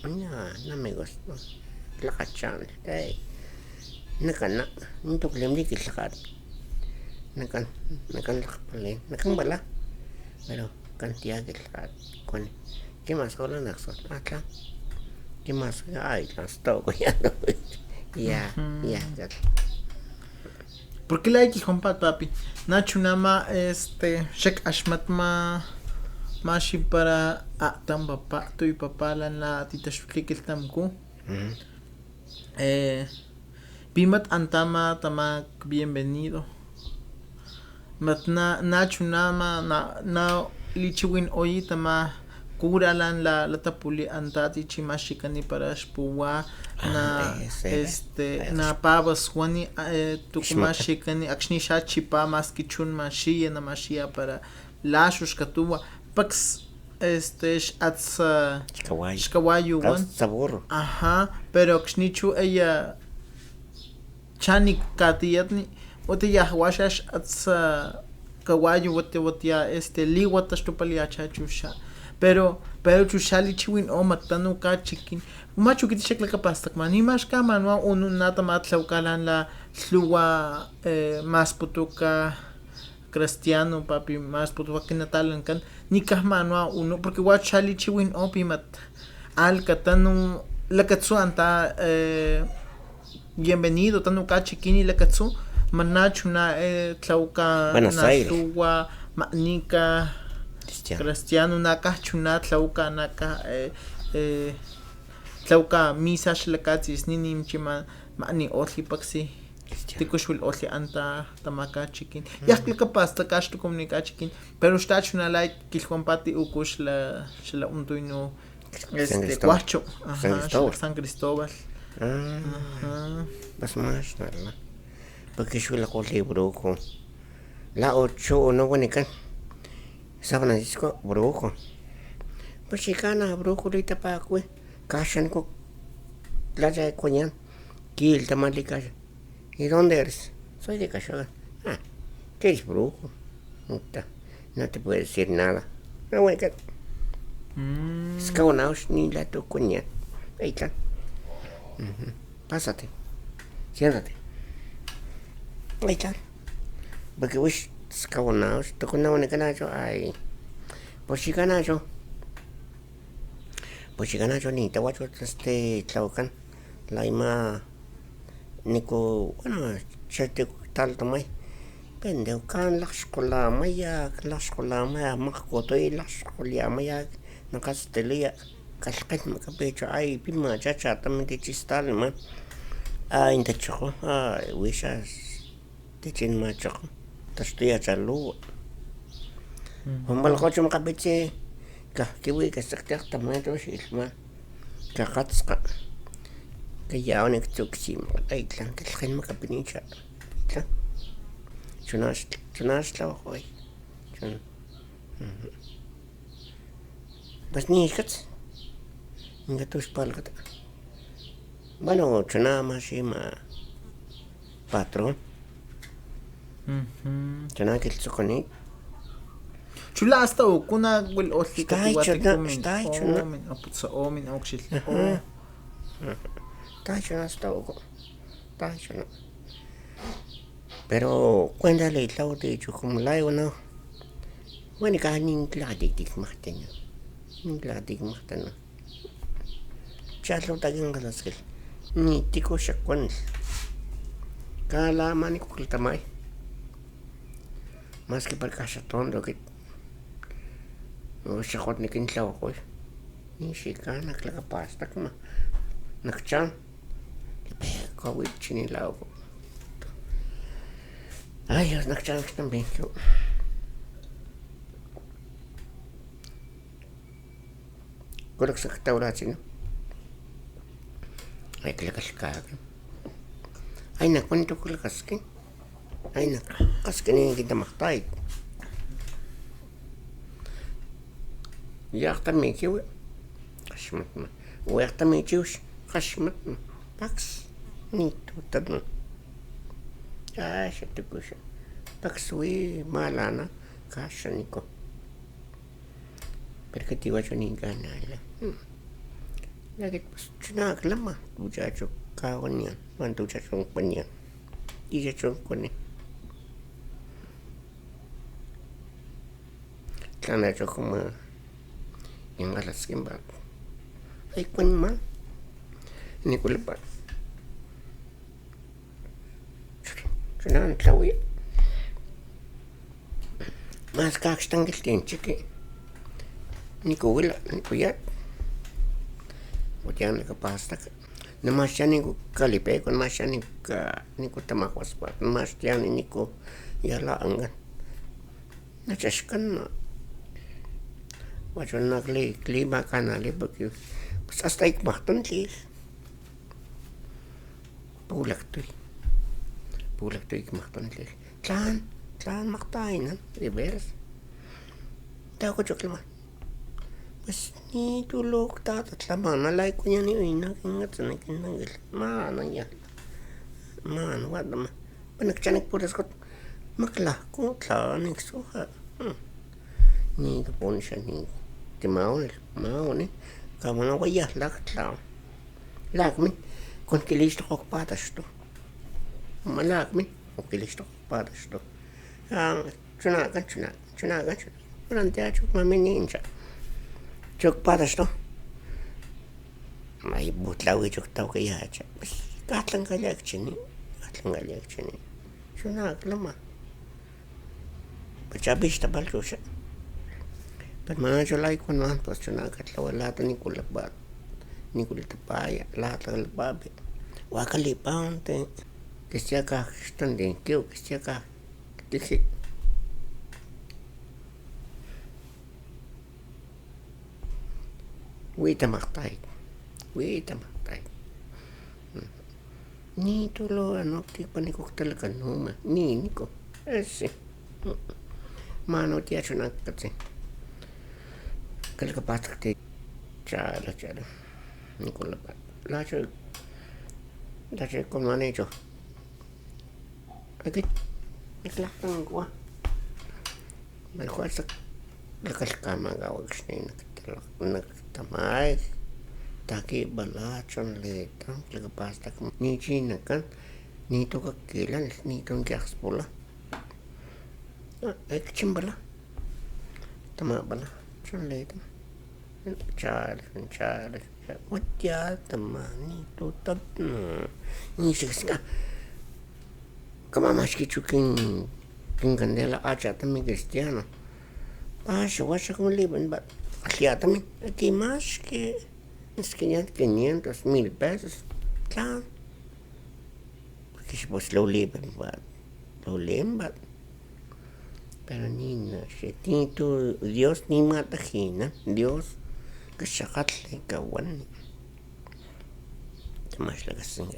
Speaker 2: No me gusta. Tlakachan. Hey. Nakana. Nito klem di kislakat. Nakan lakpalin. Nakan bala. Pero cantidad kislakat. Con. ¿Qué más hola naxo? Atla. ¿Qué más? Ay, las toco ya. Ya.
Speaker 1: ¿Por qué la X compa papi? Nacho nama shek ashmat mashi para tam papá tu y papá la tita shkikil tamku. Pimat antama tamak bienvenido. Mat nacho nama na lichiwin oyi tama kuralan la tapuli antati chimashikani para shpuwa na na pavas wani tukumashikani akshni shachipa maskichun mashiya na mashiya para lashush katuwa pax ats shkawayu wan
Speaker 2: Sabor.
Speaker 1: ajá pero akshnichu ella chani katiyatni ote ya washash ats kawayu wote ya liwata shtupali chachusha pero chushali chiwin o matanu ka chikin machu kiti shekla kapastak mani mas ka manwa unu nata matlaukalan la sluwa mas putuka cristiano papi mas putuka kinatalan kan nikah manwa uno porque wa chali chiwin o pimat al katanu lakatsu anta bienvenido tanu ka chikini lakatsu manachu na tlauka na sluwa manika cristiano naka chuna tlauka naka tlauka misa shlakatis ninim chima mani otli paksi tikushwil otli anta tamaka chikin yaklaka pasta kashtu komunika chikin pero sta chuna like kilkompati ukush la shla untuino cuacho San Cristóbal
Speaker 2: Bas más nada porque shwila koli brujo la 8 no wanikan San Francisco, brujo. Pues chicana, brujo, ahorita para que cashan con playa de Coñán. Aquí el tamal de casa. ¿Y dónde eres? Soy de Cachaga. Ah, ¿qué eres brujo? No te puedo decir nada. No, bueno, que. Escabonaos ni la tu Coñán. Ahí está. Pásate. Siéntate. Ahí está. Porque wish. Escabonados, tocó una buena canacho, ay, pues si ganacho ni te guacho tlaucan, la ima, nico, bueno, chete tal tomai, pendeo can la escuela maya, macoto y la escuela maya, no castelia, cascat me capecho, ay, pima, chacha, también te chistal, man, ay, te choco, ay, wishes, te chin macho. Tastuya chalu. Hombal cocho makabitsi ka kiwi ka saktak tamato silma. Ka katska. Ka yaonik tuksim. Ay tlan kalkin makabinicha. Tlan. Chunas la hoy. Chun. Bas ni kats. Inga tus palkat. Bueno, chunama shima patrón. Chana que tsukoni.
Speaker 1: Chula hasta ukuna wil otli
Speaker 2: Está hecho, ¿no?
Speaker 1: Omen aputsa omen okshil.
Speaker 2: Está hecho hasta uko. Está hecho, ¿no? Pero cuéntale el lado de hecho como la no. Bueno, que ni gladik mahten. Ni gladik mahten. Chalo tagin galaskel. Ni tiko shakwan. Kala mani kukultamay. Más que para cachatón, lo que no se jod ni quien clavo hoy. Ni chicana, que la pasta como nakchan. Covid chini lao. Ay, los nakchan también. Creo que se está ahora chino. Ay, que la cascada. Ay, na cuánto que la casquín. Ay, na, kaskin kita maktay. Yakta mikiwi. Kashmat ma. Yakta mikiwi. Kashmat ma. Pax. Nito tadno. Ay, siya tukusya. Pax wi malana. Kasya niko. Pero que yo ni ganala. Ya que pues chuna klama, muchacho kawanian, cuando muchacho panian. Y ya chon con él. Kana cho como en alas kimba. Ay kun ma. Ni kulpa. Chuna tlawi. Mas kakstang giltin chiki. Ni kuwila, ni kuyat. Wajang nakapasta ka. Namas siya ni ko kalipe, kung mas siya ni ko tamakwas pa. Namas siya ni ko yalaangan. Nachaskan na. Wajan naglima ka na libag yun. Pas hasta ikmakton lis. Pulak to'y. Pulak to'y ikmakton lis. Tlan maktain na. Reverse. Tayo ko chok lima. Mas ni tulog tatatlaman. Nalay ko niya ni Uina. Kingat sa nakinanggil. Maanang yan. Maan, wad naman. Panagtiyanik po ras ko. Maklako, tlanik suha. Ni kapon siya ni Timaon. Maon eh. Kaman ako ya, lakat lang. Lakmin. Kung kilis to ko patas to. Malakmin. Kung kilis to ko patas to. Chunakan. Nanti achuk maminin siya. Chok patas to. May butlawi chok tau kaya siya. Katlang galyak chini. Chunak lama. Pachabis tabal siya. But mga chulay ko naman pas chunak at lahat ni kulabat. Ni kulatapaya. Lahat ng lababi. Wakalipaon te. Kisya ka standing kiyo. Kisya ka. Kisik. Wita maktay. Ni tulo ti panikok talaga numa. Ni ko. Esi. Mano ti acho nakatsi. Kalaka patak ti. Chala. Ni ko lapat. Lacho kon manejo. Agit. Iklakang ko. Malkuasak. Lakas kama gawag siya nagtamay. Taki balachon letang lagapastak ni China kan nito kakilan nito gas pula chimbala tama bala chon letang char wajya tama nito tat ni siga kama maski chukin candela acha también cristiano washa como liban ba así también aquí más que es que ya 500,000 pesos. Claro. Porque si pues lo liban. Pero ni si tinto Dios ni mata hina. Dios que sakatle kawan. Tamas la kasinga.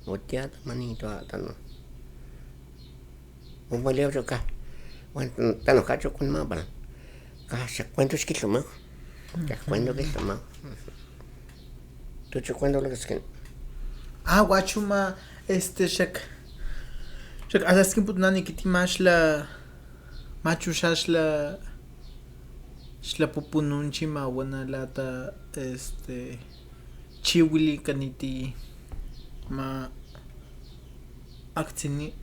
Speaker 2: Wotya manito atano. Umaliw jo ka. Tano ka jo kun mabal. Ka cuántos kilos más. Ya cuando que más. ¿Tú cuándo lo que es que?
Speaker 1: Guachuma, shak alas que putnani kiti mashla machushashla pupununchi ma wana lata chiwili kaniti ma aktsini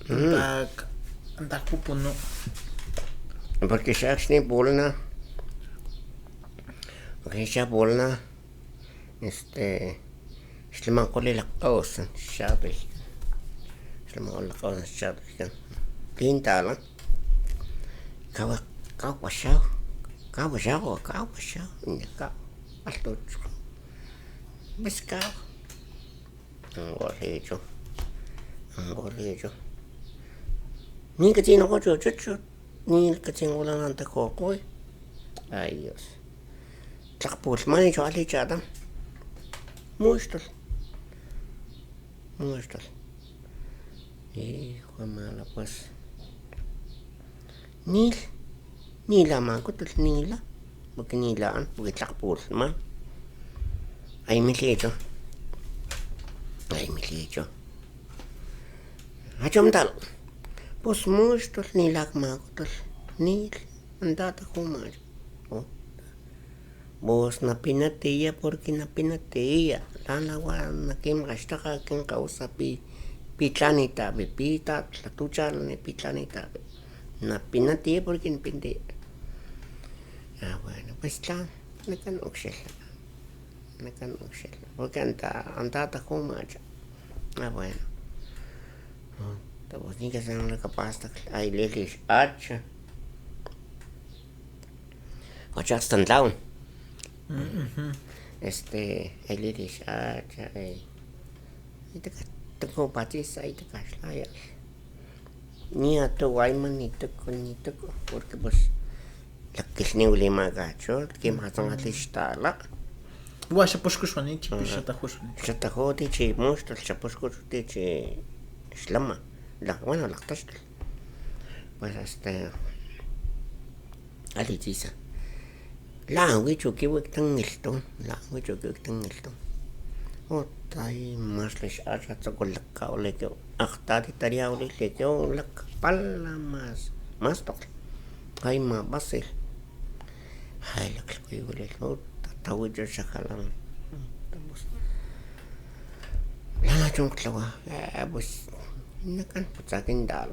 Speaker 1: antak pupunu.
Speaker 2: Porque shakshni bolna. Okay, siya bolna. Sliman ko lilakaw siya kan. Tinta lang. Kawa siya. Hindi ka. Alto. Mas kaw. Ang gorito. Ni katino ko chuchu. Ni katino lang ang tako eh. Ay, Diyos. Takpul, mani siya alichatan. Muistos. Hijo de mala pues. Nila man ko tul nila. Porque nilaan, porque takpul man. Ay milito. Hachom tal. Pues muistos nilak man ko tul nil. Andata ko man. vos napinatia porque napinatia lanawa nakim ashtaka kin causa pitlanita pita tlatuchalne pitlanita napinatia porque napinatia. Bueno, pues tlan nakan oxela porque anta tajumacha. Bueno. Pues ni que sean la capaz ay lelis hacha. Ocha están down. Ay lelis hacha ay tengo patis ahí te casla ni a tu guayman ni te porque pues la que es ni ulema gacho que más son atistala.
Speaker 1: Washa pushkushwani chipishata hushwani.
Speaker 2: Shata hoti chi monstruo chaposkushti chi slama. Bueno, la tastel. Pues alitisa. La wicho que tan esto, o tai más les hacha con la caule que actati taria uli que la pala más to. Ay ma base. Ay la que uli lo tawijo shakalan. La chungklawa, pues nakan putsakin dal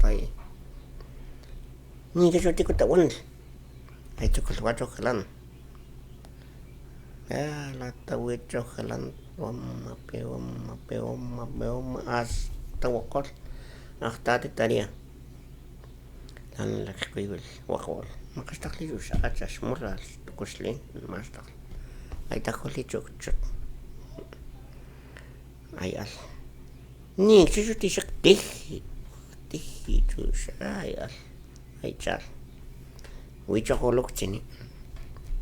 Speaker 2: tay ni que yo te tawan ay chocolate chocolan la tawi chocolan wamma as tawakol ahtati taria lan la kwibil wakol makastakli yusha achas mural tukuslin mastak ay takoli chokchot ay al ni chuchu tishak tihi chucha ay al ay chal wicho holok chini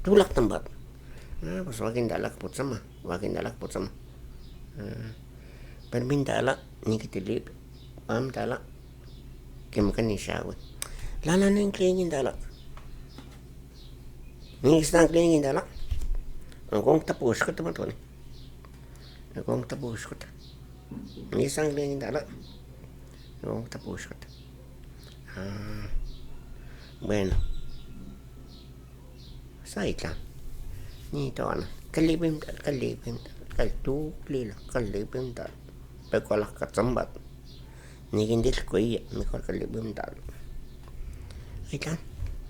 Speaker 2: tulak tambat pues wagin dalak putsama permin dala ni kitilip pam dala kem kan nishawe lana ning klingin dala ni stang klingin dala angkong tapos ko tamatoni angkong tapos ko ni sang klingin dala angkong tapos ko bueno saitlan ni toana kalibim kaltu lila kalibim dal pekolak katsambat ni gindil kuya mejor kalibim dal aitan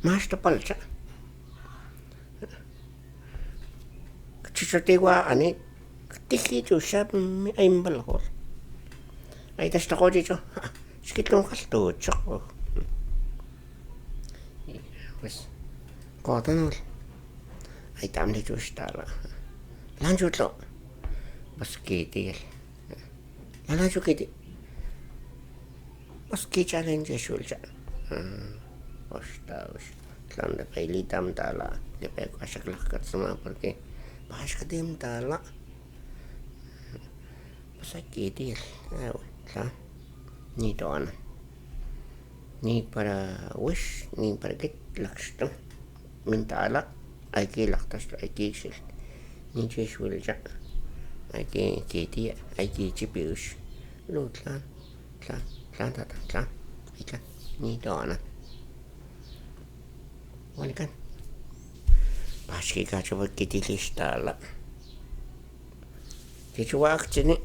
Speaker 2: mas tapalcha chichotewa ani tiki tu shap ay mbalhor ay tas tako dito skitong kalto chok pues kotan ay tam dito stala lanjutlo basketi lanjukiti baski challenge shulcha ostas landa kailitam tala de peko asakla katsama porque bash kadim tala basketi la ni don ni para wish ni para get lakshtam min tala ay ki laktas ay ki shil ni cheshulcha ay ki kiti ay ki chipiush lutlan tlan ikan ni dona walikan baski ka coba kiti listala kichuak chini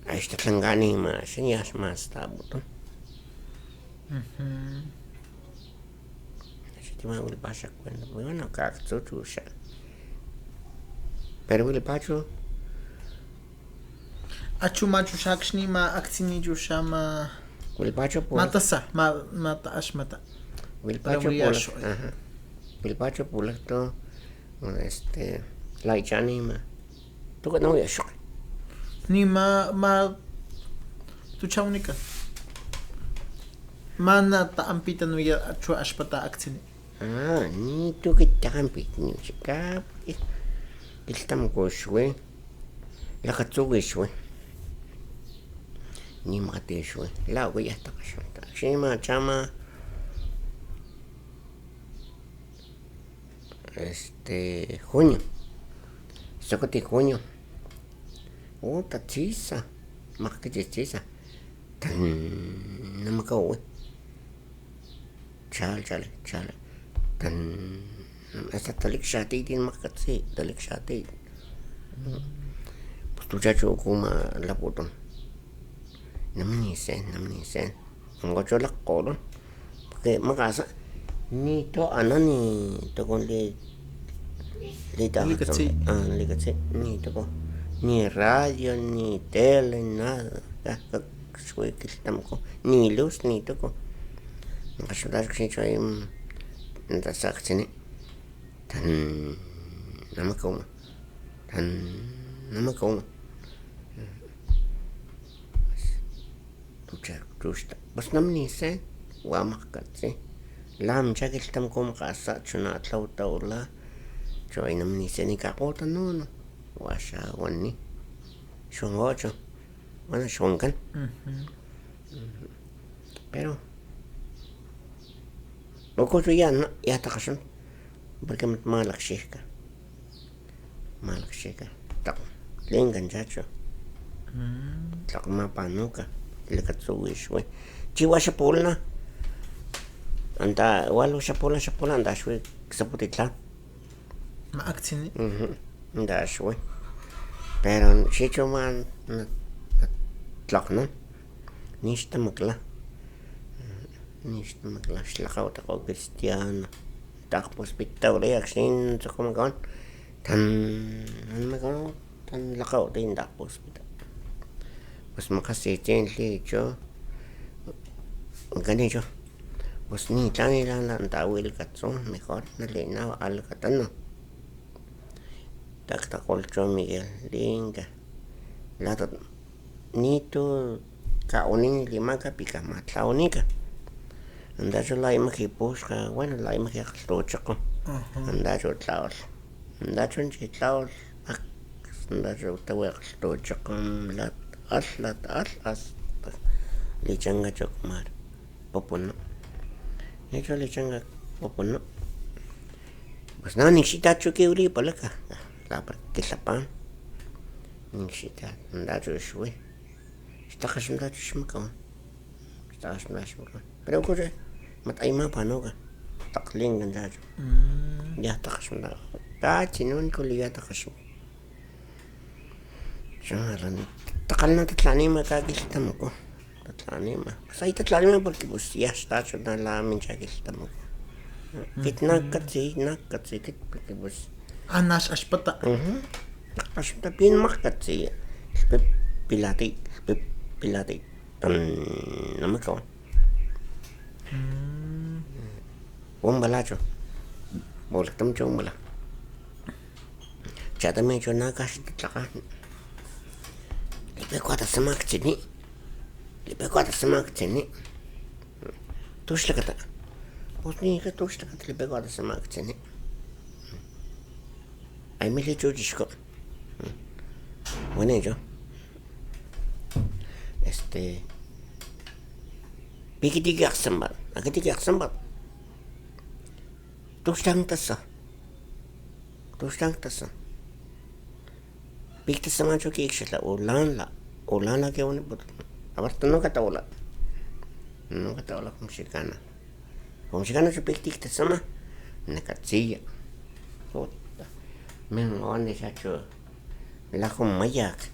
Speaker 2: ay statlangani mas nias mas tabuto Cuma will pasak cuando bueno kakto chusha pero will pacho
Speaker 1: Achumachu shakshni ma aktsini jushama
Speaker 2: will pacho por
Speaker 1: matasa mata ashmata
Speaker 2: will pacho por will pacho por esto la ichani ma tu que no ya shock
Speaker 1: ni ma tu chaunika mana ta ampita no ya achu ashpata aktsini
Speaker 2: ni tu que tampit ni chica estamos shwe la katsugi shwe ni mate shwe la voy hasta kashanta shima chama junio sokoti junio tatisa makke chisa tan namakaw chal tan hasta talikshati din makatsi talikshati pues tu chacho kuma laputon namnisen ngocho lakolon porque makasa ni to anani to con le ta likatsi ni to ko ni radio ni tele nada shwe kiltamko ni luz ni to ko ngashudar ksincho im ndasaktini tan namakoma tuchta bas namni sen wamakatsi lam chakiltam kom qasa chuna tlawtawla choy namni sen ikaqota no washa wani shongocho wana shongan pero Boko tu yan ya takasyon porque malakshika tak lingan chacho tak mapanuka likatsuwishwe chiwa shapulna anta walo shapula anda shwe saputitla
Speaker 1: maaktini
Speaker 2: anda shwe pero chicho man tlaknon nishta makla shlakawta ko cristiano takpos pitawla yaksin sa kumagon tan lakaw din takpos pita pues makasitin licho ganito pues ni tani lang tawil katson mejor na linaw alkatano taktakol cho Miguel linga latot nito kauning lima ka pika matlaunika andacho la imagen busca bueno la imagen tochaco andacho tlaol andacho tlaol andacho tawel tochaco lat as lichanga chokmar popuno hecho lichanga popuno pues no nixita chuki uri palaka la kisapan nixita andacho shwe está haciendo chishmako está haciendo pero ocurre matayma panoga takling ganda ya takasunda ta chinon ko liya takasu sharan takalna tatlanima kakiltam ko tatlanima sai tatlanima porque pues ya está chona la mincha kiltam ko kitna katsi kit porque pues
Speaker 1: anas ashpata
Speaker 2: ashpata pin makatsi pilati namakaw Bombalacho. Boltam chombala. Chata me chona kash tlaka. Lipe kwata samak chini. Tushlakata. Botni ka tushlakata lipe kwata samak chini. Ay mili chujishko. Bueno yo. Pikitiki aksambat. Akitiki aksambat. Tustang tasa. Pikta sama cho kikshla ulan la ke woni but. Abarta no katawla kumshikana. Kumshikana cho piktik sama nakatsiya. Puta. Men wani chacho. La mayak.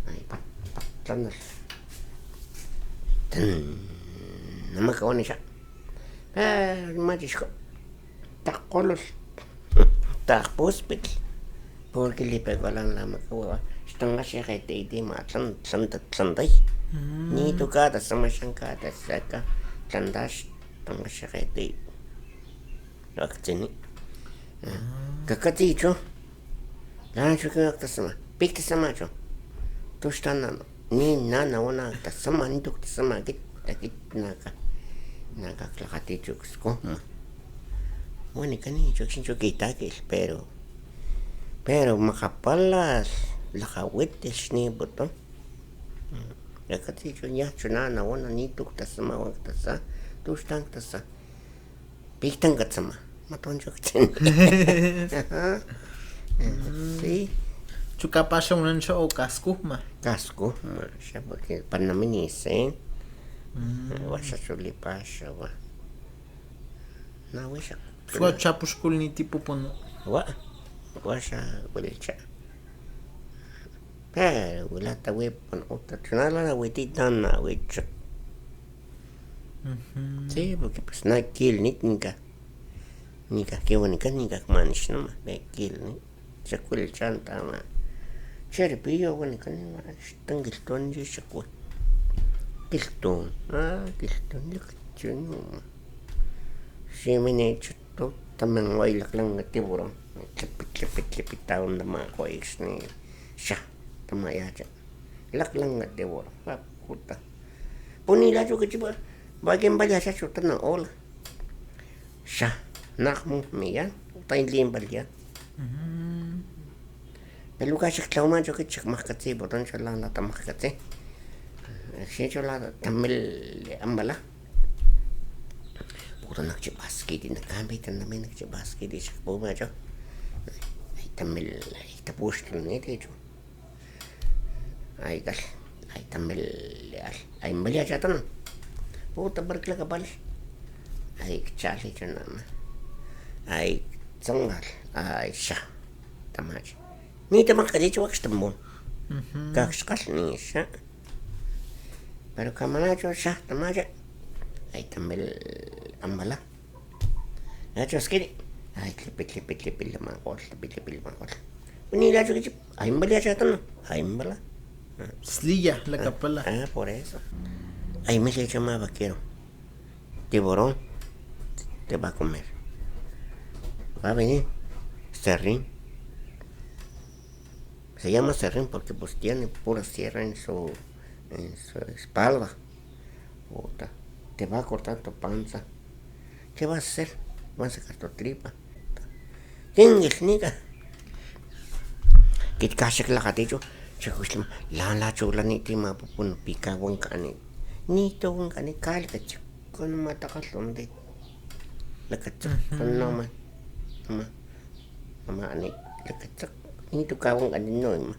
Speaker 2: Ay patlanas. Namakawani siya. Matishko. Takolos. Takpospit. Porque lipe ko lang makawa. Stanga siya kay titi sanday. Nito kada sama siyang kada saka. Sandas. Stanga siya kay titi. Aktsini. Kakaticho. Lahan siya kaktasama. Pikta sama siya. Tustana no. Ni nana wana tasama nito tasama kit nakaklakati chux ko. Bueno kani chux kitakil pero makapalas lakawites ni buto. Yakati chunya chunana wana nito tasama wana tasa tustang tasa piktang katsama matonjo ktin. Sí.
Speaker 1: Chukapasha unan siya o kasko
Speaker 2: siya porque panaminisin washa chulipasha wa nawisha
Speaker 1: Sua chapushkul ni tipo pono.
Speaker 2: Guasha huelcha. Pero huelata huepon otra chunala la huetitana huecha. Sí, porque pues no kill nika que bonita nika manish no me kill ni. Chakul chanta ma. Cherpillo bonita ni ma. Tangilton yo chakul. Kilton. Kilton yo kachun. Si me ne chuto tamang wailak lang na tiburong. Klipit taon na mga kois ni siya. Tamaya siya. Lak lang na tiburong. Puta. Punila siya kasi ba? Bagay balya siya siya na ola. Siya. Nak mo miyan. Tayin limbal yan. Pero kasi klauman siya kasi makatsi. Boton siya lang lata makatsi. Siya siya lang tamil ambala. Puta nagsibasketi nagamit na namin nagsibasketi sa puma siya. Ay tamil ay tapos lang ito ito. Ay tamil ay mali siya ito no. Puta barkla ka bal. Ay kachali siya naman. Ay sangal ay siya. Tama siya. Ni tamang kadito waks tambon. Kakskal ni siya. Pero kamana siya tama siya. Ay tamil ambala. Nacho skidi. Ay klipit lamang kol. Unila siya kasi. Ay mbala siya ito no. Ay mbala.
Speaker 1: Sliya, la kapala.
Speaker 2: Por eso. Ay me siya mga vaquero. Tiburón. Te va a comer. Va a venir. Serrín. Se llama serrín porque pues tiene pura sierra en su espalda. Puta. Te va a cortar tu panza. ¿Qué vas a hacer? Vas a sacar tu tripa. Tingis, nica. Kit kasik la katicho. Chakuslim, la chula ni tima pupun pika wangkani. Nito wangkani kalkach. Kun matakaslum de. Lakachak. Nama. Mama ani. Lakachak. Nito kawang ani no ma.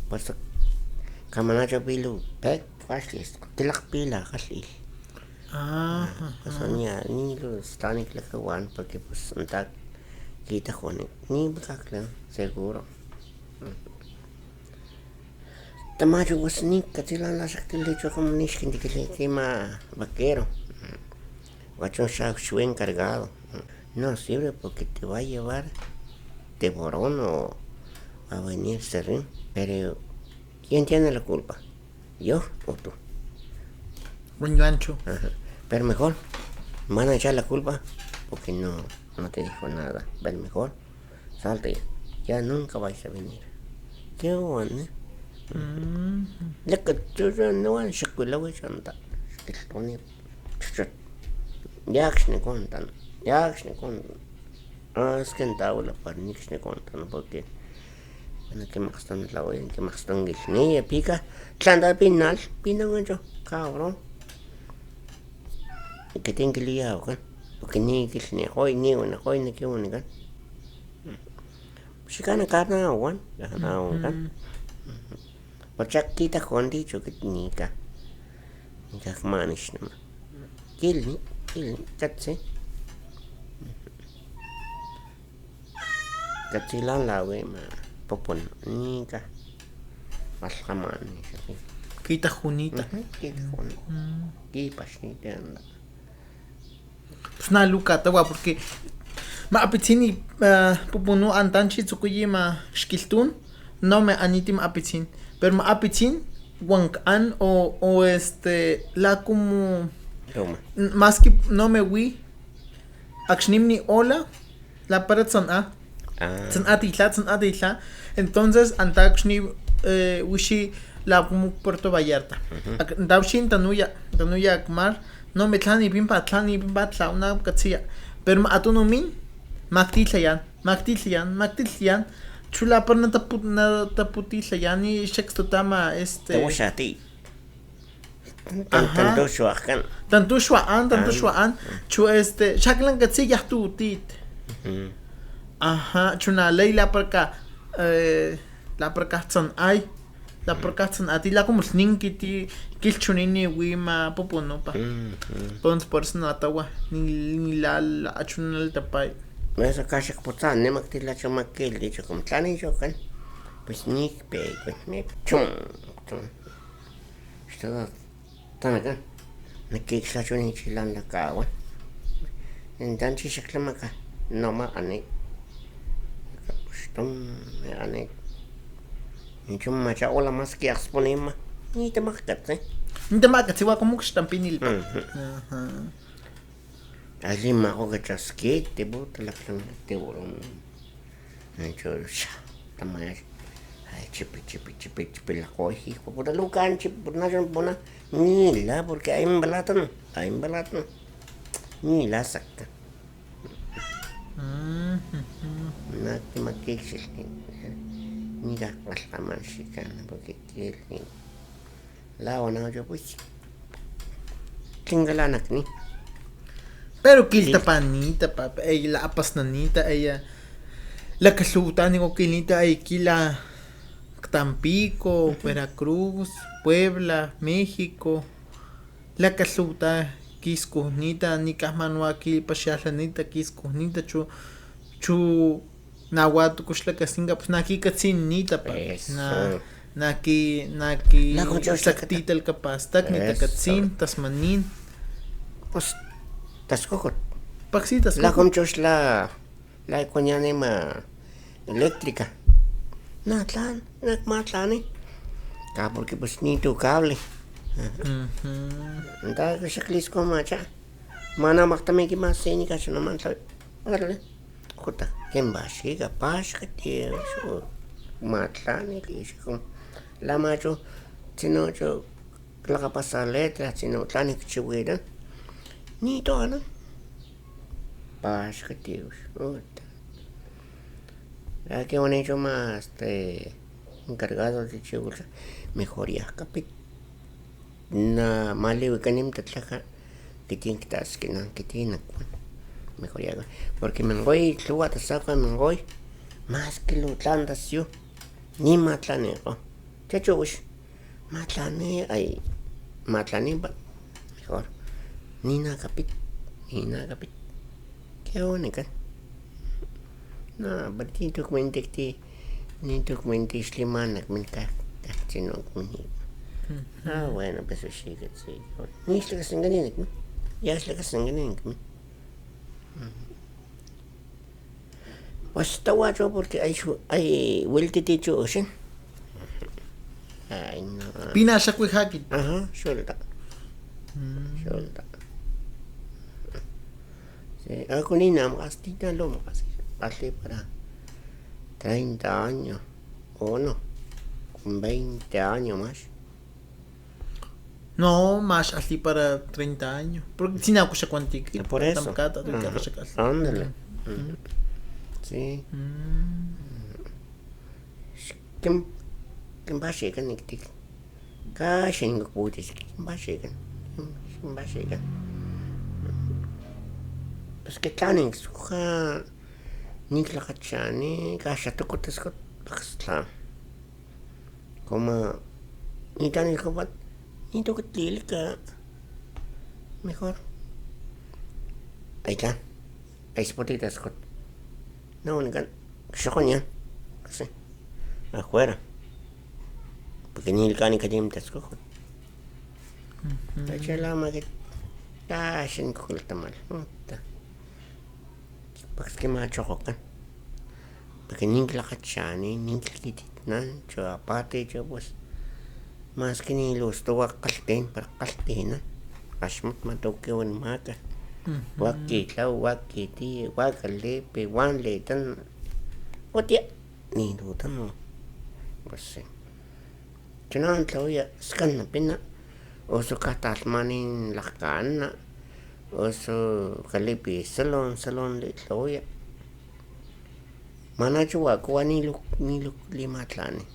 Speaker 2: Basta kamana cha pilu pek faslis. Tilak pila kasi. Soalnya ni lo stanik lakawan porque pues entak kita konek ni bakaklan seguro. Tamayo was ni katilan la saktil de choco munish que clima vaquero. Guacho sha shuen cargado. No sirve porque te va a llevar tiburón o va a venir serrín. Pero ¿quién tiene la culpa? ¿Yo o tú?
Speaker 1: Buen gancho.
Speaker 2: Pero mejor, me van a echar la culpa porque no te dijo nada. Pero mejor, salte ya nunca vais a venir. Qué bueno, La que no van a shakula voy a chantar. Yakshne contan. Es que en tabla para nixne contan porque bueno que más están la voy que más están ni pica. Chanda pinal yo cabrón. Que tengo que liar, ¿ok? Porque ni que se hoy ni una hoy ni que una. Si gana carne o one, gana o one. Porque kita con dicho que ni ka. Ni ka manish nama. Kill, katse. Katse lang lawe ma popon ni ka. Mas kamani.
Speaker 1: Kita junita.
Speaker 2: Kita junita. Kipas ni anda.
Speaker 1: Pues na luka tawa porque ma apetini pupuno antanchi tsukuyi ma shkiltun no me anitim apetin pero ma apetin wankan o la como más que no me wi akshnimni ola la para tsana atitla entonces antakshni wishi la como Puerto Vallarta davshin tanuya akmar no me tlani pimpa tla una katsilla pero atunumin maktitlayan chula parna taputitlayan y shekstotama
Speaker 2: Tawashati.
Speaker 1: tanto shuan chu shaklan katsilla tutit chuna leila parka la parka tsan ay La porcatsan atila como sninkiti kilchunini wima pupunopa. Entonces por eso no atawa ni la achunal tapay.
Speaker 2: Esa cacha puta ne maktila chamakil dicho como tlani chocan. Pues ni pe ni chum. Esto tan acá. Me kiksa chuni chilan la kawan. Entonces shaklamaka no ma ane. Stum ane. Ni chum macha ola mas que exponema. Ni te makatse.
Speaker 1: Ni te makatse wa como que stampinil pa.
Speaker 2: Allí me hago que chasquete, bota la planta de bolón. Yo, también. Ay, chipi, la cogí. Por el lugar, por una buena. Ni la, porque hay embalatan. Ni la saca. Nada más que existe. Ni la más chicana, porque quiere. La ona, yo pues. Tingala ni.
Speaker 1: Pero kilta panita, papa, ella la apasnanita, ella la casutani o kilita, ay kila Tampico, Veracruz, Puebla, México, la casuta kiskunita, ni kasmanua ki pashalanita kiskunita chu nahuatu kushla kasinga pues naki katsinita pa naki saktita el kapastak ni takatsin tasmanin
Speaker 2: pues tascocot.
Speaker 1: Paxitas.
Speaker 2: La comchos la ecoñanema eléctrica. No, matlani. Porque pues ni tu cable. Entonces que se clis con macha. Mana maktame que más se ni cacho no mantla. Órale. Jota, ¿quién va a llegar? Pasca, tío. Matlani que es como la macho. Si no yo la capaz letra, si no tlani que chuguera. Ni todo, ¿no? Pasca, tío. Que han hecho más encargados de chivulsa. Mejoría, capit. Na male canim tatlaja que tiene que estar que tiene mejoría. Porque me voy, tú a te saca me voy. Más que lo tandas yo. Ni matlaneo. Chachush. Matlane, ay. Matlane, mejor. Nina kapit. Qué única. No, pero ni documenté slimanak min sino kuni. Ah, bueno, pues sí que sí. Ni es la que se engañan, ya es la que se engañan. Pues está guacho porque hay vuelta de hecho, ¿sí? Ay, no.
Speaker 1: Pina siya kuy hakit.
Speaker 2: Ajá, suelta. Sí, ako ni na makastita lo makasi. Así para 30 años o no, con 20 años más.
Speaker 1: No, más así para 30 años. Porque si no, siya cuantik.
Speaker 2: Por eso. Ándale. Sí. ¿Quién va a llegar? Casi no puedes. ¿Quién va a llegar? Pues que tan suja ni la cachani, casi tú cortes con la como ni tan el cobat ni tú que tilka mejor. Ahí está. Ahí se puede ir no, ni can. Shokonya. Kasi. Afuera. Porque ni el cani que tiene tasco. La chalama que tashin con el tamal. Porque que me chocan. Porque ni la cachani, ni kitit nan, yo aparte yo pues más que ni los toa calten para caltena. Ashmut matoke un maca. Wakiti, wakalepe, wanle tan. Otia, ni dudan no. Pues sí. Chunan tloya, scan na pina. Oso katasmanin lakana. Oso kalepe salon le tloya. Manacho wakua ni luk limatlani.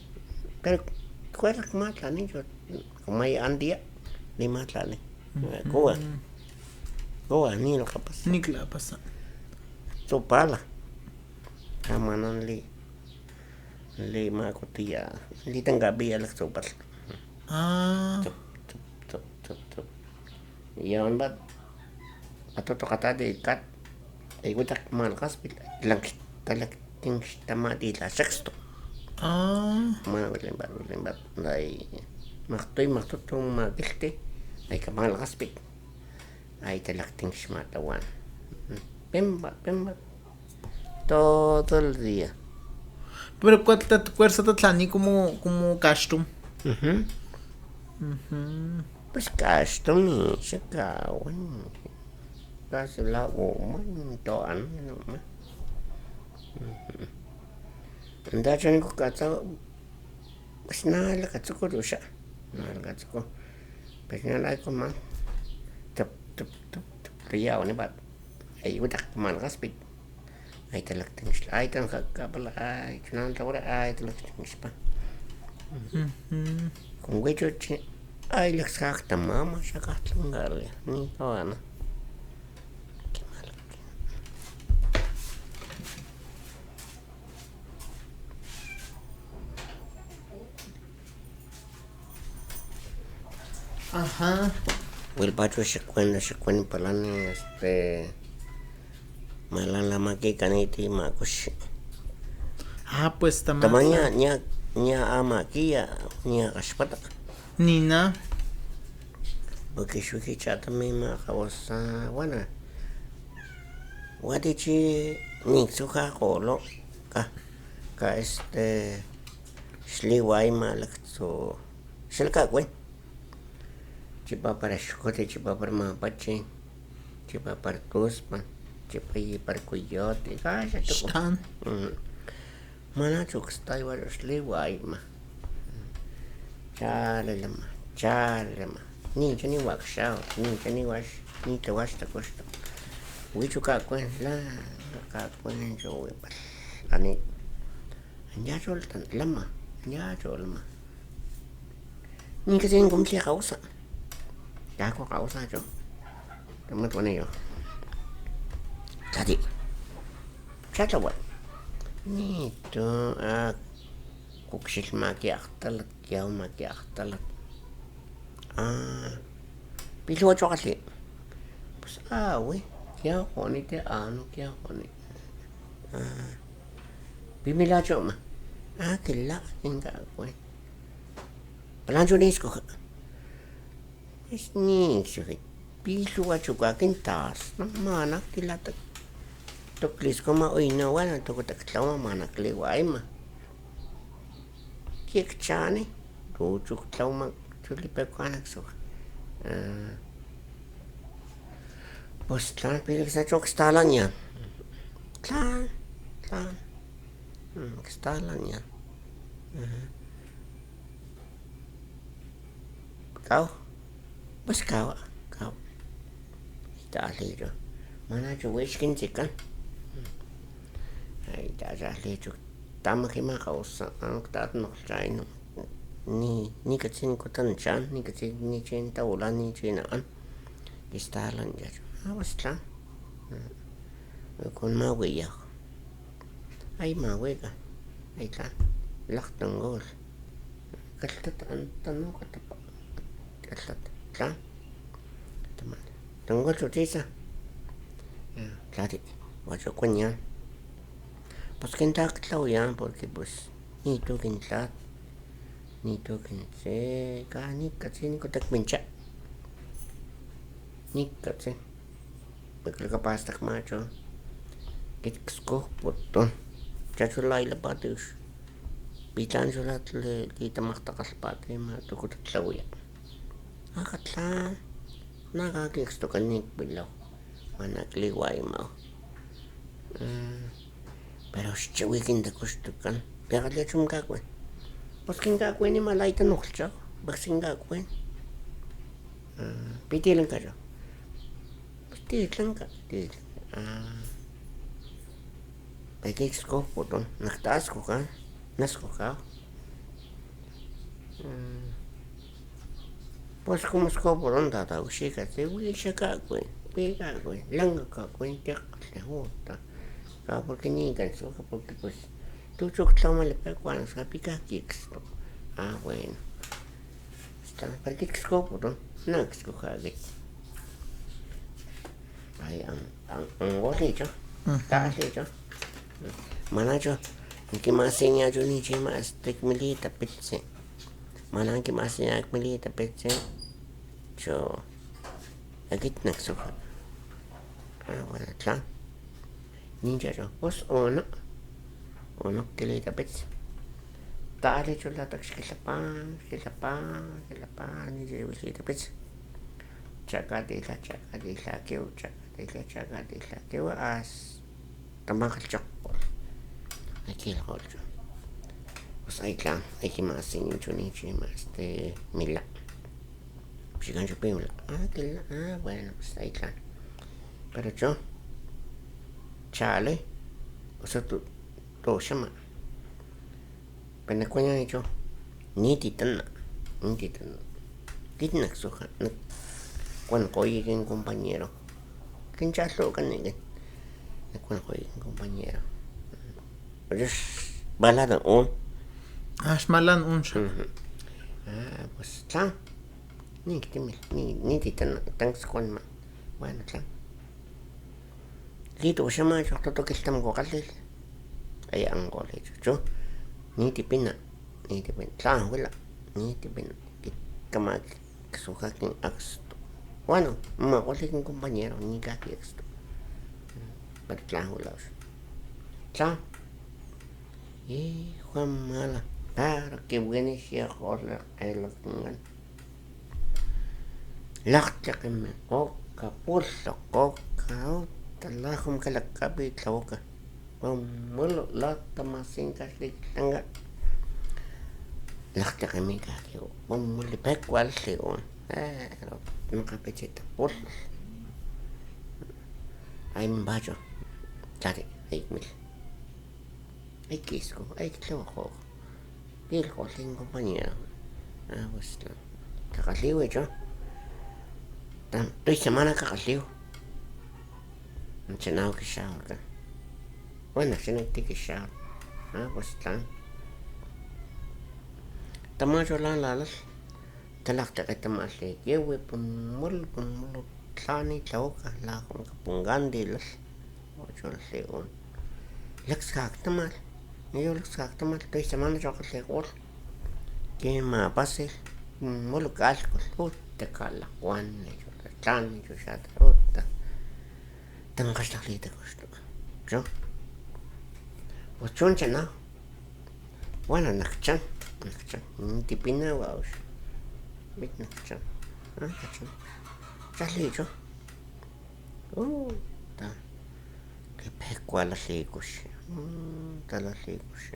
Speaker 2: Pero cuál es matlani yo como hay andia limatlani. Goa ni lo capaz.
Speaker 1: Ni la pasa.
Speaker 2: So pala. Amanan li. li makutia li tanggabi alak sopal. Tup tup tup tup tup. Yon bat atau kata de kat ay gutak malakas lang talak ting tamati la sexto. Malimbat ay maktutong magilti ay kamalakas pit ay talak ting matawan. Pembat todo el día.
Speaker 1: Pero cuerza tatlani como custom.
Speaker 2: Pues custom ni siya kawan. Kasi lao man toan naman. Anda dyan ko kata mas nalakat ko do siya. Nalakat ko. Pero nalay ko man. Tup riyaw ni bat. Ay utak malakas pit. Ay talakting sila. Ay tan kakabala. Ay tunan tawala. Ay talakting sila. Kung gaya dyan. Ay laksak tamama siya katanggal. Ni kawan.
Speaker 1: Ajá.
Speaker 2: Will pacho siya kwen pala ni malalama kay kaniti makus.
Speaker 1: Pues
Speaker 2: Tamanya nya ama kiya nya kaspata.
Speaker 1: Nina.
Speaker 2: Porque shuki chata may makawasa wana. Wadi chi nikso ka kolo ka sliway malak so silka kwen. Chipa para shukote, chipa para mapache, chipa para tuspan, chipa para coyote, kaya to.
Speaker 1: Stan.
Speaker 2: Mana chuk stay war sliway ma. Chalama. Ni chani wakshaw, ni chani wash, ni te wash ta kusto. Wichu ka kwen la ka kwen jo pa. Ani anya chol tan lama, anya chol ma. Ni kasi ngum siya kausa. Ya ko kausa jo. Temat mana yo? Tadi. Chacha wat. Ni to kukshil maki aktalat kiaw maki aktalat. Bilo cho kasi. Pues we kiaw ko ni te kiaw ko ni. Bimila cho ma. Kila inga ko. Palanjo nis ko. Ni siya bilo cho ka kintas. Mana kila tak. Tuklis ko mauina wala to ko taklaw mana kliway ma. Kik chani. Tujuk tlaw ma tulipe ko anak so. Pues tlan pilik sa chok stalan yan. Tlan. Stalan yan. Kau. Pues kau. Itali jo. Mana jo wishkin chikan. Ay dali jo. Tama kima kausa. Anok tat nok chay no. Ni kacin ko tan chan. Ni kacin ni chen taulan ni chinaan. Istalan ja jo. Was lang. Kung mawi ako. Ay mawi ka. Ay ka. Lak tanggol. Kaltat ang tanong katapa. Kaltat. Lang. Teman. Tanggol so tisa. Tadi. Wajo ko niyan. Pues kintak tlaw yan. Porque pues. Nito kintat. Nito kinse. Kanik kasi ni ko takmincha. Nik kasi. Pagkakapastak macho. Kitiks ko puton. Chacho laila patius. Bitan sulat le kita maktakas pati matukot at lawya. Nakatlan. Nakakiks to kanik bilaw. Manakliway mo. Pero siya wikin da gusto kan. Kaya kadya siyong gagawin. Pasking gagawin ni malay tanok siya. Baksing gagawin. Piti lang ka siya. Piti lang ka. Pagkiks ko po doon. Naktaas ko ka. Nas ko ka. Pas kung mas ko po doon tatawag siya kasi wala siya gagawin. Lang gagawin. Tiyak. Lahuta. Kapag kinigan so kapag tapos tú chuklamale pecuano sa pica kicks. Bueno. Están para kicks ko puro. No kicks ko kagit. Ay, ang wali jo. Taasi jo. Mana jo. Hindi masenya jo ni chima astik milita pitse. Mana hindi masenya milita pitse. Jo. Agit naksuka. Wala tla. Ninja jo. Os ono. Ono kilita pitse. Taali jo latak skilapan. Ninja jo kilita pitse. Chakadila keu as tamakal chakpol. Aquí el golcho. Pues ahí claro, hay que más sin nichi más de mila. Pues yo pimla. Bueno, pues ahí claro. Pero yo chale, o sea tú llama. Pero cuando yo ni titana. Kitnak suja. Cuando coy en compañero. ¿Quién chaslo can ni? Cuando coy en compañero. Pues balada un.
Speaker 1: Ashmalan unsha.
Speaker 2: Pues tlan. Ni titan tanks con ma. Bueno, tlan. Lito llama yo todo que estamos gokalil. Ay angole yo. Ni tipina. Tlan huela. Ni tipina. Kama suja kin ax. Bueno, me voy con compañero ni casi esto. Pero tlan huela. Tlan. Juan mala. Pero qué buena sea joder el otro. Lachta que me coca, pulso coca, talajum que la cabe la boca. Mulo lata más sin casi tanga. Lachta que me cae. Mulo pe cual según. No capecheta pulso. Ay me bajo. Tare, ay mil. Ay quisco, ay que trabajo. Y el joder en compañero. Pues no. Cagaliu yo. Estoy semana cagaliu. No sé nada que shower. Bueno, si no te que shower. Pues tan. Tamayo lalas. Talakta que tamas le lleve pun mul tlani tlaoka la con pungandilas. Ocho el según. Lex cactamal. Yo lex cactamal. Estoy semana yo que se gol. Que ma pase. Mulu casco. Te cala Juan. Tlan yo ya te rota. Tengo que estar lita costo. Yo. Pues choncha no. Bueno, nakchan. Tipina wow. Bit nakchan. Nakchan. Chali yo. Ta. Que pecua la secush. Ta la secush.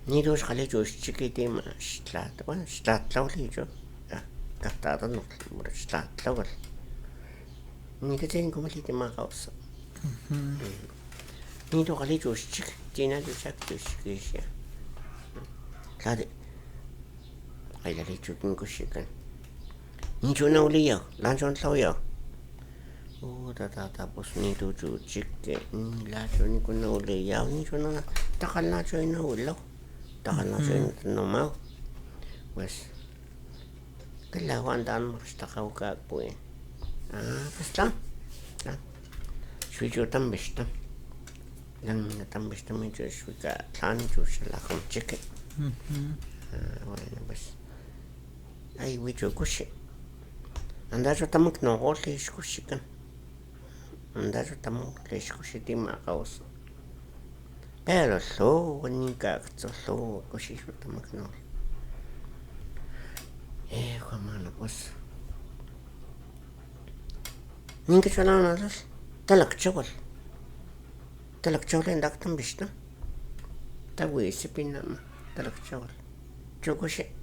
Speaker 2: Ni dos jalejos chiquitima. Stat. Bueno, stat lawli yo. Gastado no, está claro. Ni que tengo como si te magos. Ni to galejos chic, tiene yo chactos que sea. Claro. Ay la leche con cochican. Ni yo no leo, lanzón todavía. Pues ni tu chique, ni la yo ni con no leo, ni yo no. Tajan la yo no lo. Tajan la yo no mau. Pues que la aguantan hasta cauca pues pues está soy yo tan besta tan besta me yo soy tan yo se la con cheque bueno pues ay voy yo coche andar yo también no goles escuché andar yo también le escuché de más causa pero lo ni cacto lo coche yo también no Juan mano, pues. Ninguém falou nada. Talakchawal en daktan bishta. Tawi sipinama. Talakchawal. Chokoshe.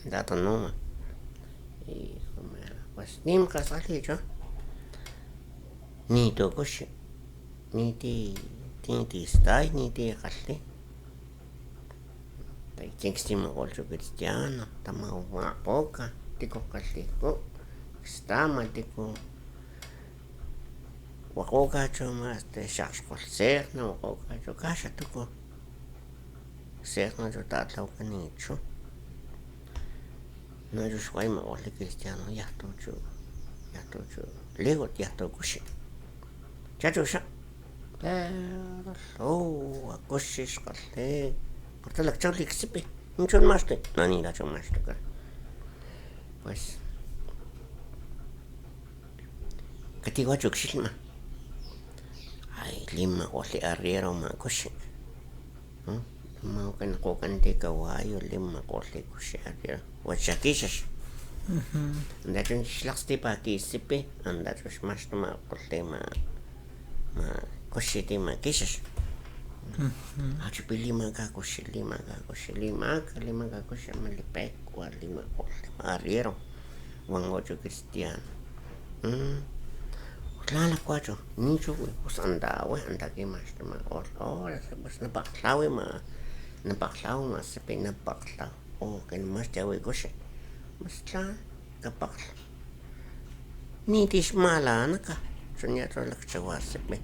Speaker 2: Data noma. Hijo mío, pues. Nim kasali yo. Ni tokoshe. Ni ti stai, ni ti kalli. Tienes golcho cristiano, tama una poca, tico castigo, estama tico Wakokacho más de shashkol serno wakokacho kasha tuko serno yo tatlaw kanicho no yo shway ma wale cristiano yahtocho lego yahtokushi chacho sha oh akoshish kalle porta la chawli ksipe muchon maste nani la chon maste pues katiwa chukshilma ay lima wali arriero ma kushi ma kan ko kan de kawayo lima wali kushi arriero wachakishash anda chun shlaksti pa ki sipe anda chun mashto ma kolte ma kushi te ma kishash achu lima ka kushi lima ka kushi ma lipek wa lima kolte ma arriero wangocho cristiano Lala cuatro, nicho pues andaba, anda que más te más ahora pues na baklaw mas se pina baklaw o que más te voy coche mas la kapal ni dis mala naka sonya to lak chawa se pe